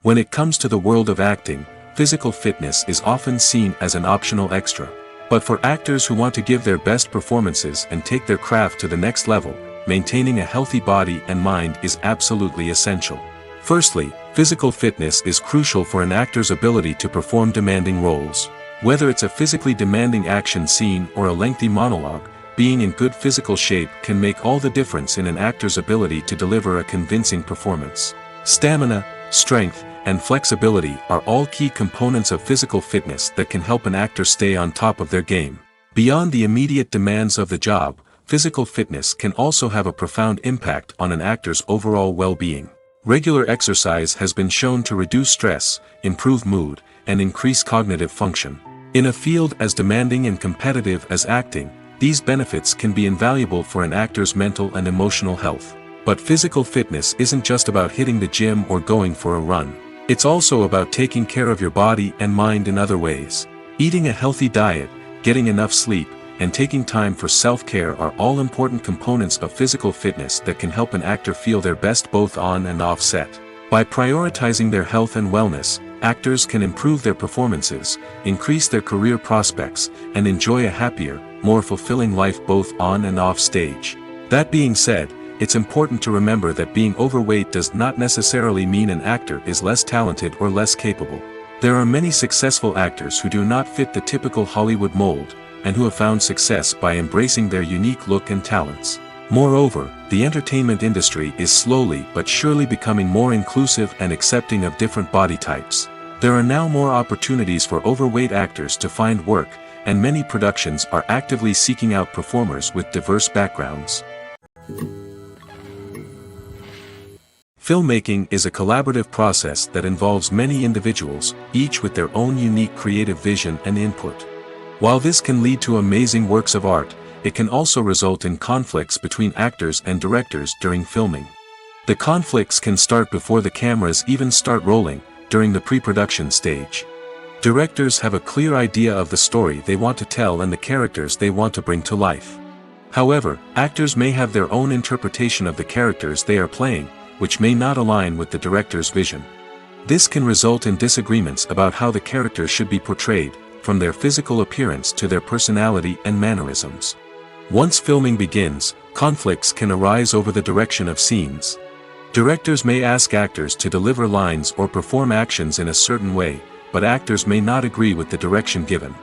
When it comes to the world of acting, physical fitness is often seen as an optional extra. But for actors who want to give their best performances and take their craft to the next level, maintaining a healthy body and mind is absolutely essential. Firstly, physical fitness is crucial for an actor's ability to perform demanding roles. Whether it's a physically demanding action scene or a lengthy monologue, being in good physical shape can make all the difference in an actor's ability to deliver a convincing performance. Stamina, strength, and flexibility are all key components of physical fitness that can help an actor stay on top of their game. Beyond the immediate demands of the job, physical fitness can also have a profound impact on an actor's overall well-being. Regular exercise has been shown to reduce stress, improve mood, and increase cognitive function. In a field as demanding and competitive as acting, these benefits can be invaluable for an actor's mental and emotional health. But physical fitness isn't just about hitting the gym or going for a run. It's also about taking care of your body and mind in other ways. Eating a healthy diet, getting enough sleep, and taking time for self-care are all important components of physical fitness that can help an actor feel their best both on and off set. By prioritizing their health and wellness, actors can improve their performances, increase their career prospects, and enjoy a happier, more fulfilling life both on and off stage. That being said, it's important to remember that being overweight does not necessarily mean an actor is less talented or less capable. There are many successful actors who do not fit the typical Hollywood mold, and who have found success by embracing their unique look and talents. Moreover, the entertainment industry is slowly but surely becoming more inclusive and accepting of different body types. There are now more opportunities for overweight actors to find work, and many productions are actively seeking out performers with diverse backgrounds. Filmmaking is a collaborative process that involves many individuals, each with their own unique creative vision and input. While this can lead to amazing works of art, it can also result in conflicts between actors and directors during filming. The conflicts can start before the cameras even start rolling, during the pre-production stage. Directors have a clear idea of the story they want to tell and the characters they want to bring to life. However, actors may have their own interpretation of the characters they are playing, which may not align with the director's vision. This can result in disagreements about how the characters should be portrayed, from their physical appearance to their personality and mannerisms. Once filming begins, conflicts can arise over the direction of scenes. Directors may ask actors to deliver lines or perform actions in a certain way, but actors may not agree with the direction given.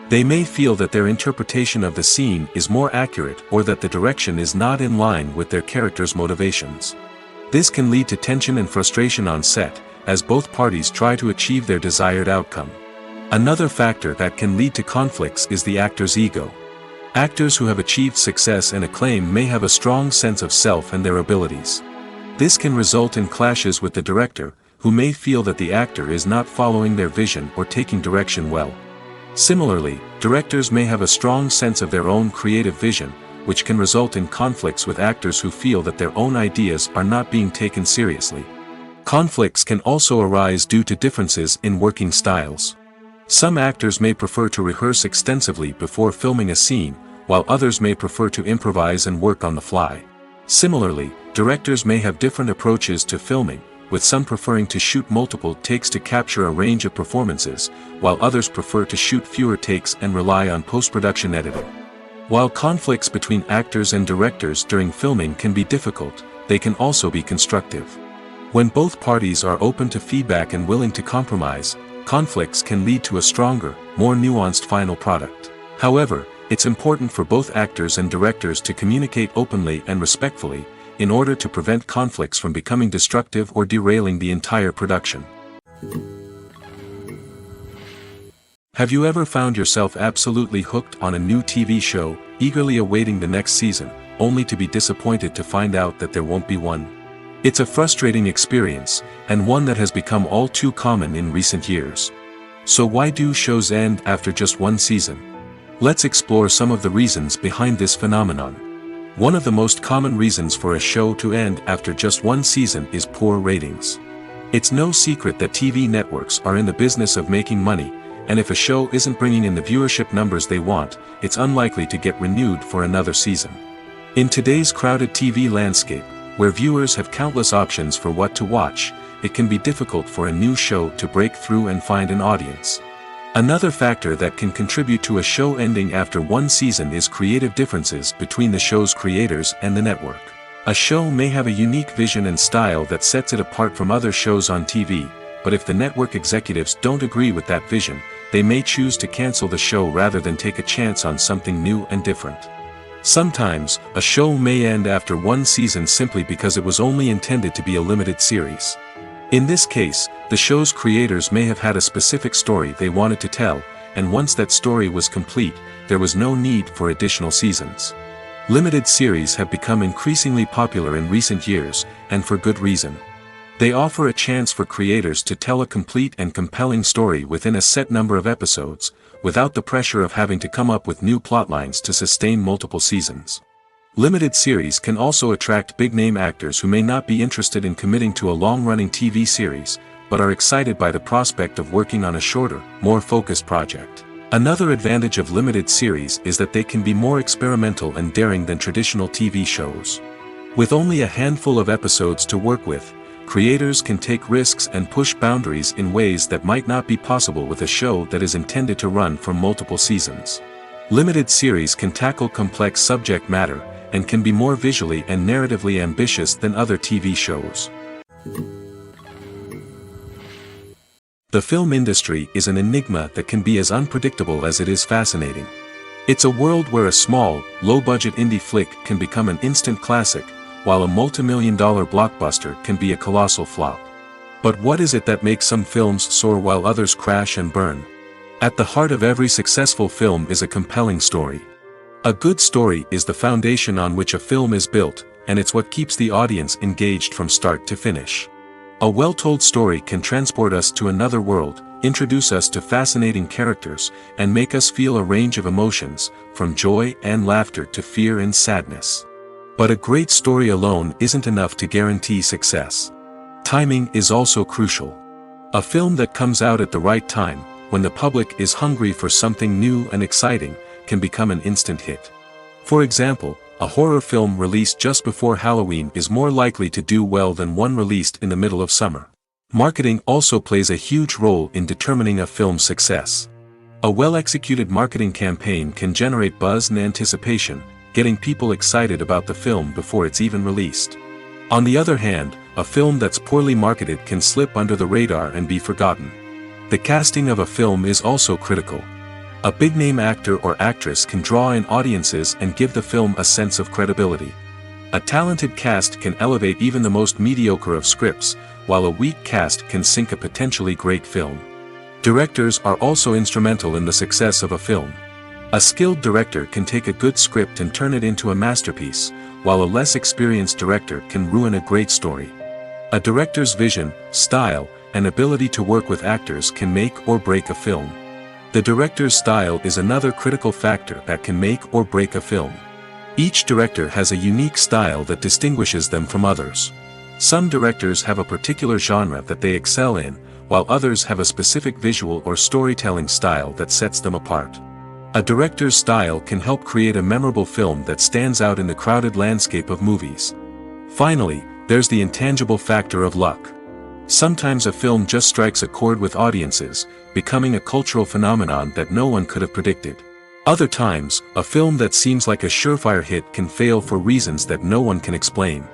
They may feel that their interpretation of the scene is more accurate or that the direction is not in line with their character's motivations. This can lead to tension and frustration on set, as both parties try to achieve their desired outcome. Another factor that can lead to conflicts is the actor's ego. Actors who have achieved success and acclaim may have a strong sense of self and their abilities. This can result in clashes with the director, who may feel that the actor is not following their vision or taking direction well. Similarly, directors may have a strong sense of their own creative vision, which can result in conflicts with actors who feel that their own ideas are not being taken seriously. Conflicts can also arise due to differences in working styles. Some actors may prefer to rehearse extensively before filming a scene, while others may prefer to improvise and work on the fly. Similarly, directors may have different approaches to filming, with some preferring to shoot multiple takes to capture a range of performances, while others prefer to shoot fewer takes and rely on post-production editing. While conflicts between actors and directors during filming can be difficult, they can also be constructive. When both parties are open to feedback and willing to compromise, conflicts can lead to a stronger, more nuanced final product. However, it's important for both actors and directors to communicate openly and respectfully, in order to prevent conflicts from becoming destructive or derailing the entire production. Have you ever found yourself absolutely hooked on a new TV show, eagerly awaiting the next season, only to be disappointed to find out that there won't be one? It's a frustrating experience, and one that has become all too common in recent years. So why do shows end after just one season? Let's explore some of the reasons behind this phenomenon. One of the most common reasons for a show to end after just one season is poor ratings. It's no secret that TV networks are in the business of making money, and if a show isn't bringing in the viewership numbers they want, it's unlikely to get renewed for another season. In today's crowded TV landscape, where viewers have countless options for what to watch, it can be difficult for a new show to break through and find an audience. Another factor that can contribute to a show ending after one season is creative differences between the show's creators and the network. A show may have a unique vision and style that sets it apart from other shows on TV, but if the network executives don't agree with that vision, they may choose to cancel the show rather than take a chance on something new and different. Sometimes, a show may end after one season simply because it was only intended to be a limited series. In this case, the show's creators may have had a specific story they wanted to tell, and once that story was complete, there was no need for additional seasons. Limited series have become increasingly popular in recent years, and for good reason. They offer a chance for creators to tell a complete and compelling story within a set number of episodes, without the pressure of having to come up with new plotlines to sustain multiple seasons. Limited series can also attract big-name actors who may not be interested in committing to a long-running TV series, but are excited by the prospect of working on a shorter, more focused project. Another advantage of limited series is that they can be more experimental and daring than traditional TV shows. With only a handful of episodes to work with, creators can take risks and push boundaries in ways that might not be possible with a show that is intended to run for multiple seasons. Limited series can tackle complex subject matter, and can be more visually and narratively ambitious than other TV shows. The film industry is an enigma that can be as unpredictable as it is fascinating. It's a world where a small, low-budget indie flick can become an instant classic, while a multi-million-dollar blockbuster can be a colossal flop. But what is it that makes some films soar while others crash and burn? At the heart of every successful film is a compelling story. A good story is the foundation on which a film is built, and it's what keeps the audience engaged from start to finish. A well-told story can transport us to another world, introduce us to fascinating characters, and make us feel a range of emotions, from joy and laughter to fear and sadness. But a great story alone isn't enough to guarantee success. Timing is also crucial. A film that comes out at the right time, when the public is hungry for something new and exciting, can become an instant hit. For example, a horror film released just before Halloween is more likely to do well than one released in the middle of summer. Marketing also plays a huge role in determining a film's success. A well-executed marketing campaign can generate buzz and anticipation, getting people excited about the film before it's even released. On the other hand, a film that's poorly marketed can slip under the radar and be forgotten. The casting of a film is also critical. A big-name actor or actress can draw in audiences and give the film a sense of credibility. A talented cast can elevate even the most mediocre of scripts, while a weak cast can sink a potentially great film. Directors are also instrumental in the success of a film. A skilled director can take a good script and turn it into a masterpiece, while a less experienced director can ruin a great story. A director's vision, style, and ability to work with actors can make or break a film. The director's style is another critical factor that can make or break a film. Each director has a unique style that distinguishes them from others. Some directors have a particular genre that they excel in, while others have a specific visual or storytelling style that sets them apart. A director's style can help create a memorable film that stands out in the crowded landscape of movies. Finally, there's the intangible factor of luck. Sometimes a film just strikes a chord with audiences, becoming a cultural phenomenon that no one could have predicted. Other times, a film that seems like a surefire hit can fail for reasons that no one can explain.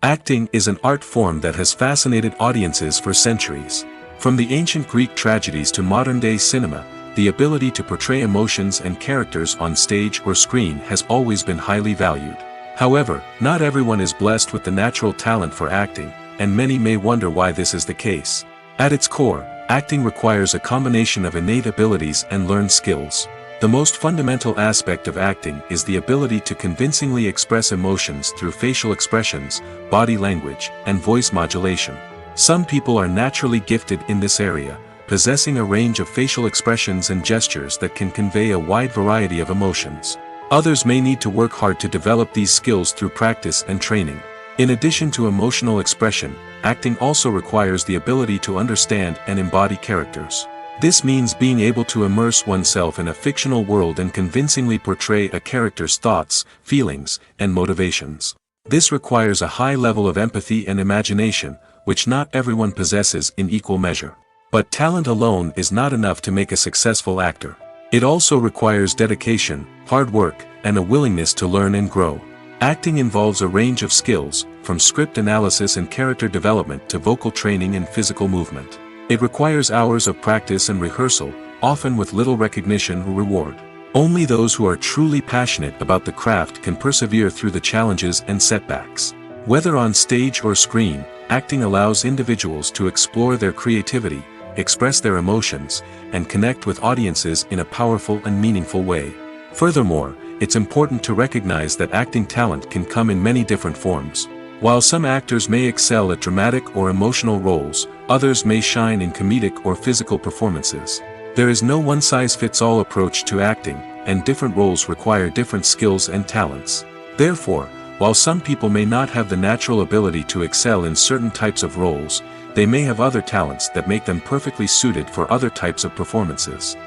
Acting is an art form that has fascinated audiences for centuries. From the ancient Greek tragedies to modern-day cinema, the ability to portray emotions and characters on stage or screen has always been highly valued. However, not everyone is blessed with the natural talent for acting, and many may wonder why this is the case. At its core, acting requires a combination of innate abilities and learned skills. The most fundamental aspect of acting is the ability to convincingly express emotions through facial expressions, body language, and voice modulation. Some people are naturally gifted in this area, possessing a range of facial expressions and gestures that can convey a wide variety of emotions. Others may need to work hard to develop these skills through practice and training. In addition to emotional expression, acting also requires the ability to understand and embody characters. This means being able to immerse oneself in a fictional world and convincingly portray a character's thoughts, feelings, and motivations. This requires a high level of empathy and imagination, which not everyone possesses in equal measure. But talent alone is not enough to make a successful actor. It also requires dedication, hard work, and a willingness to learn and grow. Acting involves a range of skills, from script analysis and character development to vocal training and physical movement. It requires hours of practice and rehearsal, often with little recognition or reward. Only those who are truly passionate about the craft can persevere through the challenges and setbacks. Whether on stage or screen, acting allows individuals to explore their creativity, express their emotions, and connect with audiences in a powerful and meaningful way. Furthermore, it's important to recognize that acting talent can come in many different forms. While some actors may excel at dramatic or emotional roles, others may shine in comedic or physical performances. There is no one-size-fits-all approach to acting, and different roles require different skills and talents. Therefore, while some people may not have the natural ability to excel in certain types of roles, they may have other talents that make them perfectly suited for other types of performances.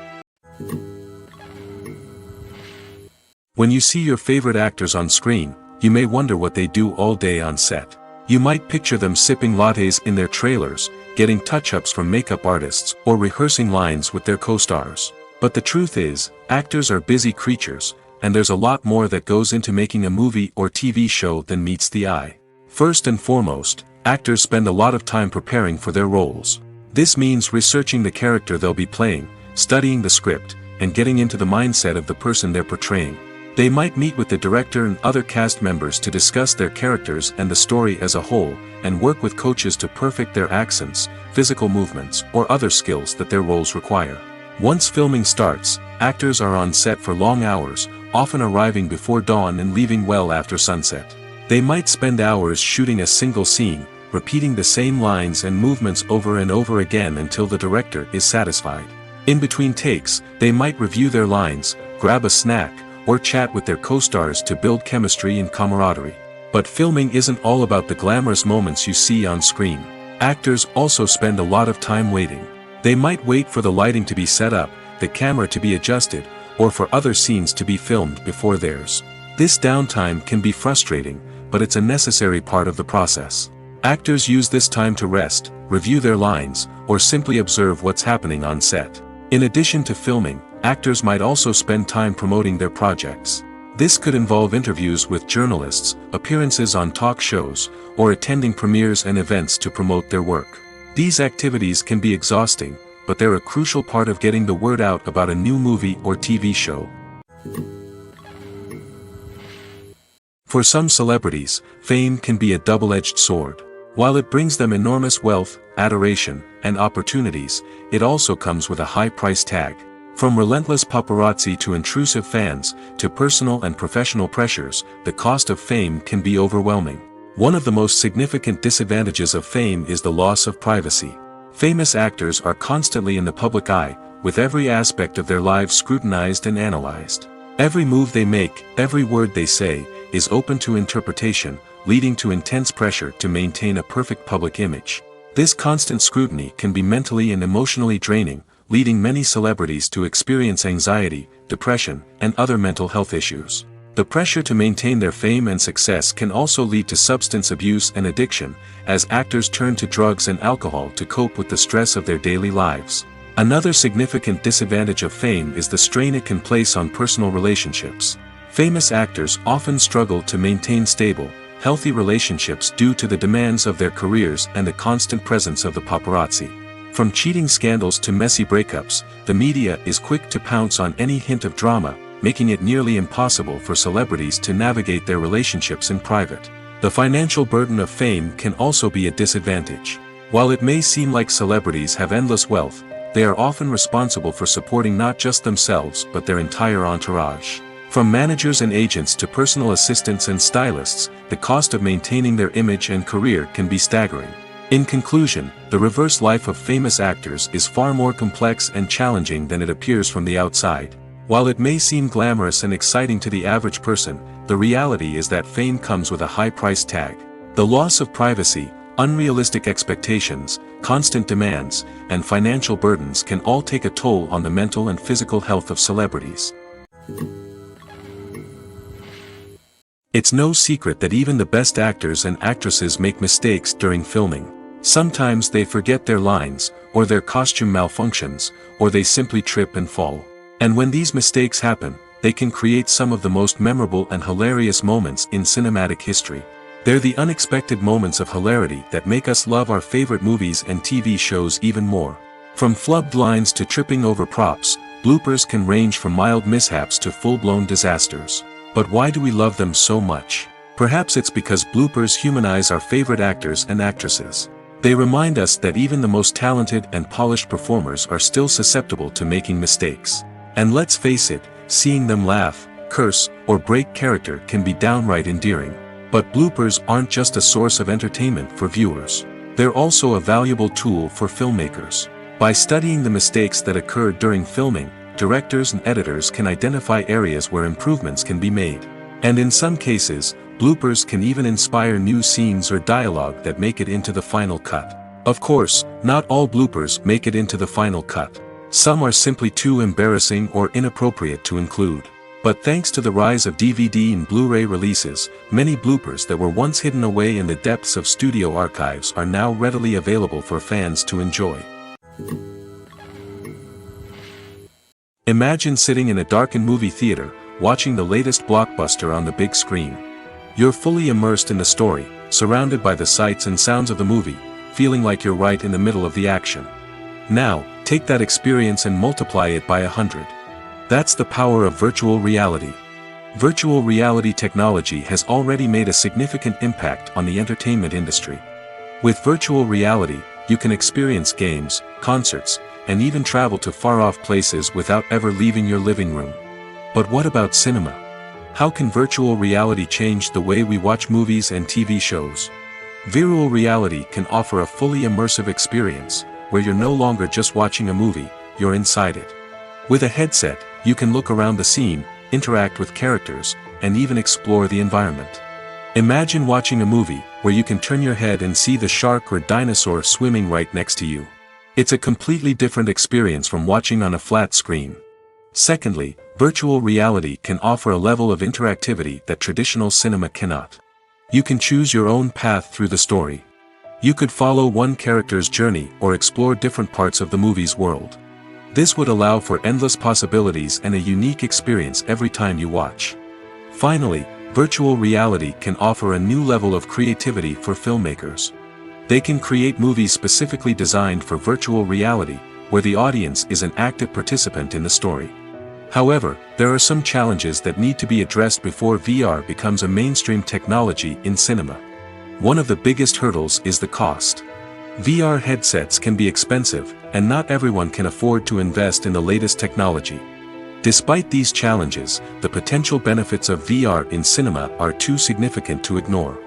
When you see your favorite actors on screen, you may wonder what they do all day on set. You might picture them sipping lattes in their trailers, getting touch-ups from makeup artists, or rehearsing lines with their co-stars. But the truth is, actors are busy creatures, and there's a lot more that goes into making a movie or TV show than meets the eye. First and foremost, actors spend a lot of time preparing for their roles. This means researching the character they'll be playing, studying the script, and getting into the mindset of the person they're portraying. They might meet with the director and other cast members to discuss their characters and the story as a whole, and work with coaches to perfect their accents, physical movements, or other skills that their roles require. Once filming starts, actors are on set for long hours, often arriving before dawn and leaving well after sunset. They might spend hours shooting a single scene, repeating the same lines and movements over and over again until the director is satisfied. In between takes, they might review their lines, grab a snack, or chat with their co-stars to build chemistry and camaraderie. But filming isn't all about the glamorous moments you see on screen. Actors also spend a lot of time waiting. They might wait for the lighting to be set up, the camera to be adjusted, or for other scenes to be filmed before theirs. This downtime can be frustrating, but it's a necessary part of the process. Actors use this time to rest, review their lines, or simply observe what's happening on set. In addition to filming, actors might also spend time promoting their projects. This could involve interviews with journalists, appearances on talk shows, or attending premieres and events to promote their work. These activities can be exhausting, but they're a crucial part of getting the word out about a new movie or TV show. For some celebrities, fame can be a double-edged sword. While it brings them enormous wealth, adoration, and opportunities, it also comes with a high price tag. From relentless paparazzi to intrusive fans, to personal and professional pressures, the cost of fame can be overwhelming. One of the most significant disadvantages of fame is the loss of privacy. Famous actors are constantly in the public eye, with every aspect of their lives scrutinized and analyzed. Every move they make, every word they say, is open to interpretation, leading to intense pressure to maintain a perfect public image. This constant scrutiny can be mentally and emotionally draining, leading many celebrities to experience anxiety, depression, and other mental health issues. The pressure to maintain their fame and success can also lead to substance abuse and addiction, as actors turn to drugs and alcohol to cope with the stress of their daily lives. Another significant disadvantage of fame is the strain it can place on personal relationships. Famous actors often struggle to maintain stable, healthy relationships due to the demands of their careers and the constant presence of the paparazzi. From cheating scandals to messy breakups, the media is quick to pounce on any hint of drama, making it nearly impossible for celebrities to navigate their relationships in private. The financial burden of fame can also be a disadvantage. While it may seem like celebrities have endless wealth, they are often responsible for supporting not just themselves but their entire entourage. From managers and agents to personal assistants and stylists, the cost of maintaining their image and career can be staggering. In conclusion, the reverse life of famous actors is far more complex and challenging than it appears from the outside. While it may seem glamorous and exciting to the average person, the reality is that fame comes with a high price tag. The loss of privacy, unrealistic expectations, constant demands, and financial burdens can all take a toll on the mental and physical health of celebrities. It's no secret that even the best actors and actresses make mistakes during filming. Sometimes they forget their lines, or their costume malfunctions, or they simply trip and fall. And when these mistakes happen, they can create some of the most memorable and hilarious moments in cinematic history. They're the unexpected moments of hilarity that make us love our favorite movies and TV shows even more. From flubbed lines to tripping over props, bloopers can range from mild mishaps to full-blown disasters. But why do we love them so much? Perhaps it's because bloopers humanize our favorite actors and actresses. They remind us that even the most talented and polished performers are still susceptible to making mistakes. And let's face it, seeing them laugh, curse, or break character can be downright endearing. But bloopers aren't just a source of entertainment for viewers. They're also a valuable tool for filmmakers. By studying the mistakes that occurred during filming, directors and editors can identify areas where improvements can be made. And in some cases, bloopers can even inspire new scenes or dialogue that make it into the final cut. Of course, not all bloopers make it into the final cut. Some are simply too embarrassing or inappropriate to include. But thanks to the rise of DVD and Blu-ray releases, many bloopers that were once hidden away in the depths of studio archives are now readily available for fans to enjoy. Imagine sitting in a darkened movie theater, watching the latest blockbuster on the big screen. You're fully immersed in the story, surrounded by the sights and sounds of the movie, feeling like you're right in the middle of the action. Now, take that experience and multiply it by 100. That's the power of virtual reality. Virtual reality technology has already made a significant impact on the entertainment industry. With virtual reality, you can experience games, concerts, and even travel to far-off places without ever leaving your living room. But what about cinema? How can virtual reality change the way we watch movies and TV shows? Virtual reality can offer a fully immersive experience, where you're no longer just watching a movie, you're inside it. With a headset, you can look around the scene, interact with characters, and even explore the environment. Imagine watching a movie where you can turn your head and see the shark or dinosaur swimming right next to you. It's a completely different experience from watching on a flat screen. Secondly, virtual reality can offer a level of interactivity that traditional cinema cannot. You can choose your own path through the story. You could follow one character's journey or explore different parts of the movie's world. This would allow for endless possibilities and a unique experience every time you watch. Finally, virtual reality can offer a new level of creativity for filmmakers. They can create movies specifically designed for virtual reality, where the audience is an active participant in the story. However, there are some challenges that need to be addressed before VR becomes a mainstream technology in cinema. One of the biggest hurdles is the cost. VR headsets can be expensive, and not everyone can afford to invest in the latest technology. Despite these challenges, the potential benefits of VR in cinema are too significant to ignore.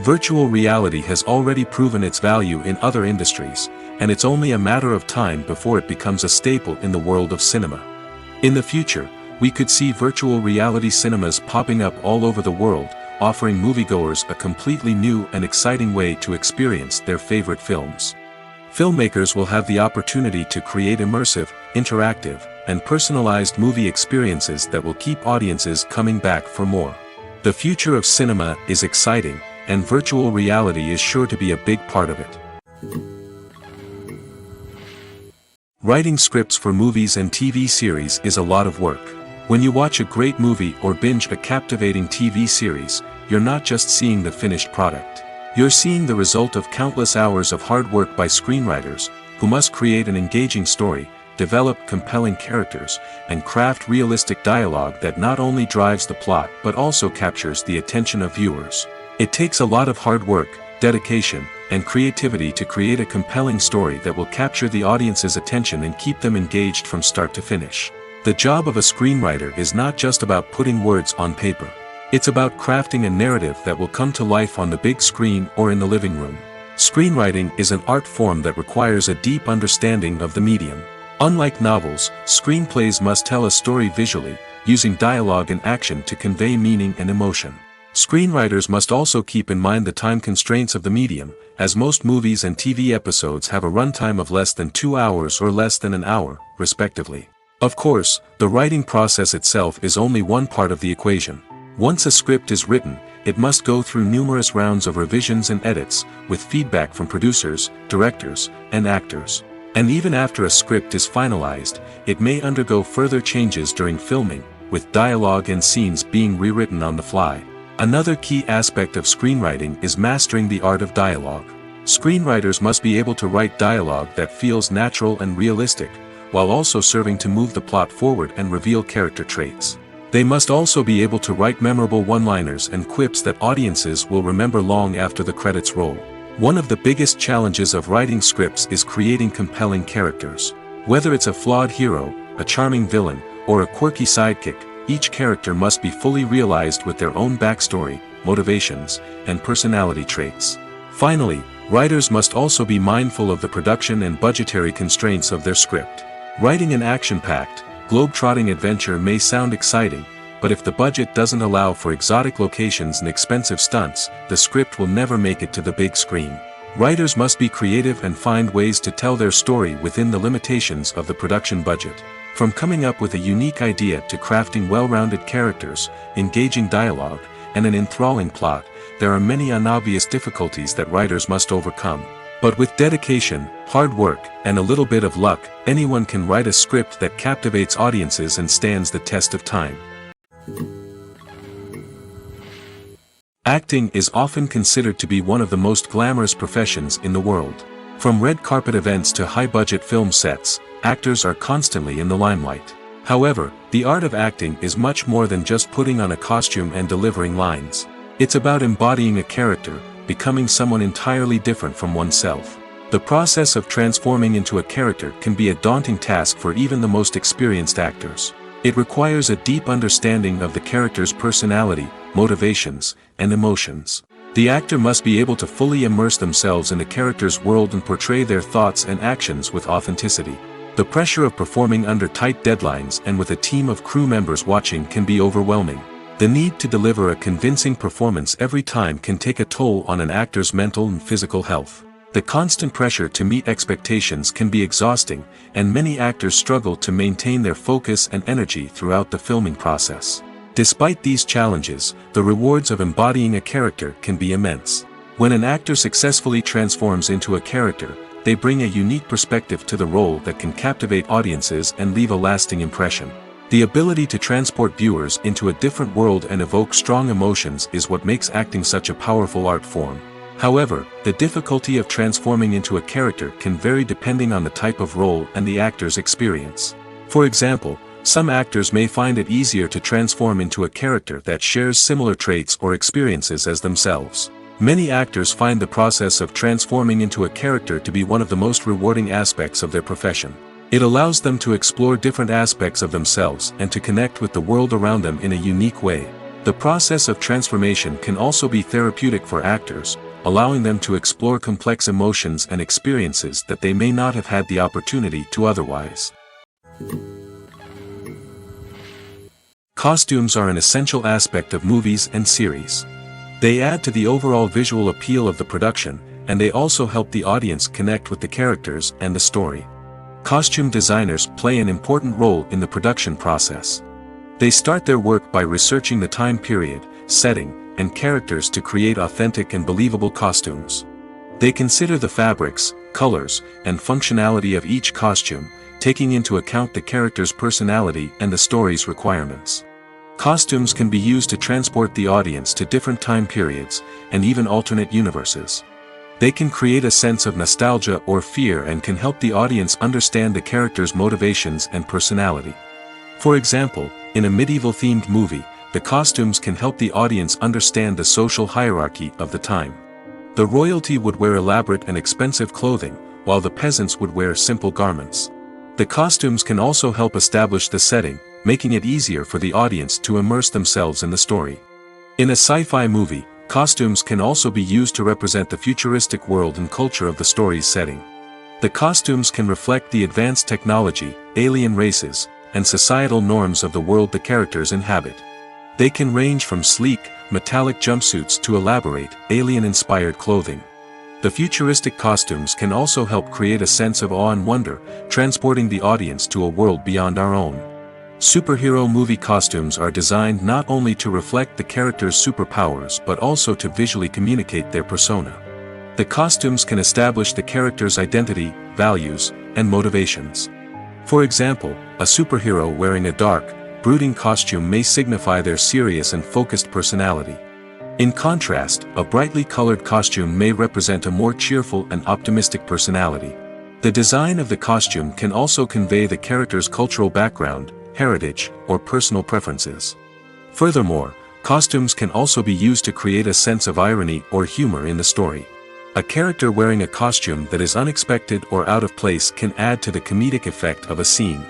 Virtual reality has already proven its value in other industries, and it's only a matter of time before it becomes a staple in the world of cinema. In the future, we could see virtual reality cinemas popping up all over the world, offering moviegoers a completely new and exciting way to experience their favorite films. Filmmakers will have the opportunity to create immersive, interactive, and personalized movie experiences that will keep audiences coming back for more. The future of cinema is exciting, and virtual reality is sure to be a big part of it. Writing scripts for movies and TV series is a lot of work. When you watch a great movie or binge a captivating TV series, you're not just seeing the finished product. You're seeing the result of countless hours of hard work by screenwriters, who must create an engaging story, develop compelling characters, and craft realistic dialogue that not only drives the plot but also captures the attention of viewers. It takes a lot of hard work, dedication, and creativity to create a compelling story that will capture the audience's attention and keep them engaged from start to finish. The job of a screenwriter is not just about putting words on paper. It's about crafting a narrative that will come to life on the big screen or in the living room. Screenwriting is an art form that requires a deep understanding of the medium. Unlike novels, screenplays must tell a story visually, using dialogue and action to convey meaning and emotion. Screenwriters must also keep in mind the time constraints of the medium, as most movies and TV episodes have a runtime of less than 2 hours or less than an hour, respectively. Of course, the writing process itself is only one part of the equation. Once a script is written, it must go through numerous rounds of revisions and edits, with feedback from producers, directors, and actors. And even after a script is finalized, it may undergo further changes during filming, with dialogue and scenes being rewritten on the fly. Another key aspect of screenwriting is mastering the art of dialogue. Screenwriters must be able to write dialogue that feels natural and realistic, while also serving to move the plot forward and reveal character traits. They must also be able to write memorable one-liners and quips that audiences will remember long after the credits roll. One of the biggest challenges of writing scripts is creating compelling characters. Whether it's a flawed hero, a charming villain, or a quirky sidekick, each character must be fully realized with their own backstory, motivations, and personality traits. Finally, writers must also be mindful of the production and budgetary constraints of their script. Writing an action-packed, globe-trotting adventure may sound exciting, but if the budget doesn't allow for exotic locations and expensive stunts, the script will never make it to the big screen. Writers must be creative and find ways to tell their story within the limitations of the production budget. From coming up with a unique idea to crafting well-rounded characters, engaging dialogue, and an enthralling plot, there are many unobvious difficulties that writers must overcome. But with dedication, hard work, and a little bit of luck, anyone can write a script that captivates audiences and stands the test of time. Acting is often considered to be one of the most glamorous professions in the world. From red carpet events to high-budget film sets, actors are constantly in the limelight. However, the art of acting is much more than just putting on a costume and delivering lines. It's about embodying a character, becoming someone entirely different from oneself. The process of transforming into a character can be a daunting task for even the most experienced actors. It requires a deep understanding of the character's personality, motivations, and emotions. The actor must be able to fully immerse themselves in the character's world and portray their thoughts and actions with authenticity. The pressure of performing under tight deadlines and with a team of crew members watching can be overwhelming. The need to deliver a convincing performance every time can take a toll on an actor's mental and physical health. The constant pressure to meet expectations can be exhausting, and many actors struggle to maintain their focus and energy throughout the filming process. Despite these challenges, the rewards of embodying a character can be immense. When an actor successfully transforms into a character, they bring a unique perspective to the role that can captivate audiences and leave a lasting impression. The ability to transport viewers into a different world and evoke strong emotions is what makes acting such a powerful art form. However, the difficulty of transforming into a character can vary depending on the type of role and the actor's experience. For example, some actors may find it easier to transform into a character that shares similar traits or experiences as themselves. Many actors find the process of transforming into a character to be one of the most rewarding aspects of their profession. It allows them to explore different aspects of themselves and to connect with the world around them in a unique way. The process of transformation can also be therapeutic for actors, allowing them to explore complex emotions and experiences that they may not have had the opportunity to otherwise. Costumes are an essential aspect of movies and series. They add to the overall visual appeal of the production, and they also help the audience connect with the characters and the story. Costume designers play an important role in the production process. They start their work by researching the time period, setting, and characters to create authentic and believable costumes. They consider the fabrics, colors, and functionality of each costume, taking into account the character's personality and the story's requirements. Costumes can be used to transport the audience to different time periods, and even alternate universes. They can create a sense of nostalgia or fear and can help the audience understand the character's motivations and personality. For example, in a medieval-themed movie, the costumes can help the audience understand the social hierarchy of the time. The royalty would wear elaborate and expensive clothing, while the peasants would wear simple garments. The costumes can also help establish the setting, making it easier for the audience to immerse themselves in the story. In a sci-fi movie, costumes can also be used to represent the futuristic world and culture of the story's setting. The costumes can reflect the advanced technology, alien races, and societal norms of the world the characters inhabit. They can range from sleek, metallic jumpsuits to elaborate, alien-inspired clothing. The futuristic costumes can also help create a sense of awe and wonder, transporting the audience to a world beyond our own. Superhero movie costumes are designed not only to reflect the character's superpowers but also to visually communicate their persona. The costumes can establish the character's identity, values, and motivations. For example, a superhero wearing a dark, brooding costume may signify their serious and focused personality. In contrast, a brightly colored costume may represent a more cheerful and optimistic personality. The design of the costume can also convey the character's cultural background, heritage, or personal preferences. Furthermore, costumes can also be used to create a sense of irony or humor in the story. A character wearing a costume that is unexpected or out of place can add to the comedic effect of a scene.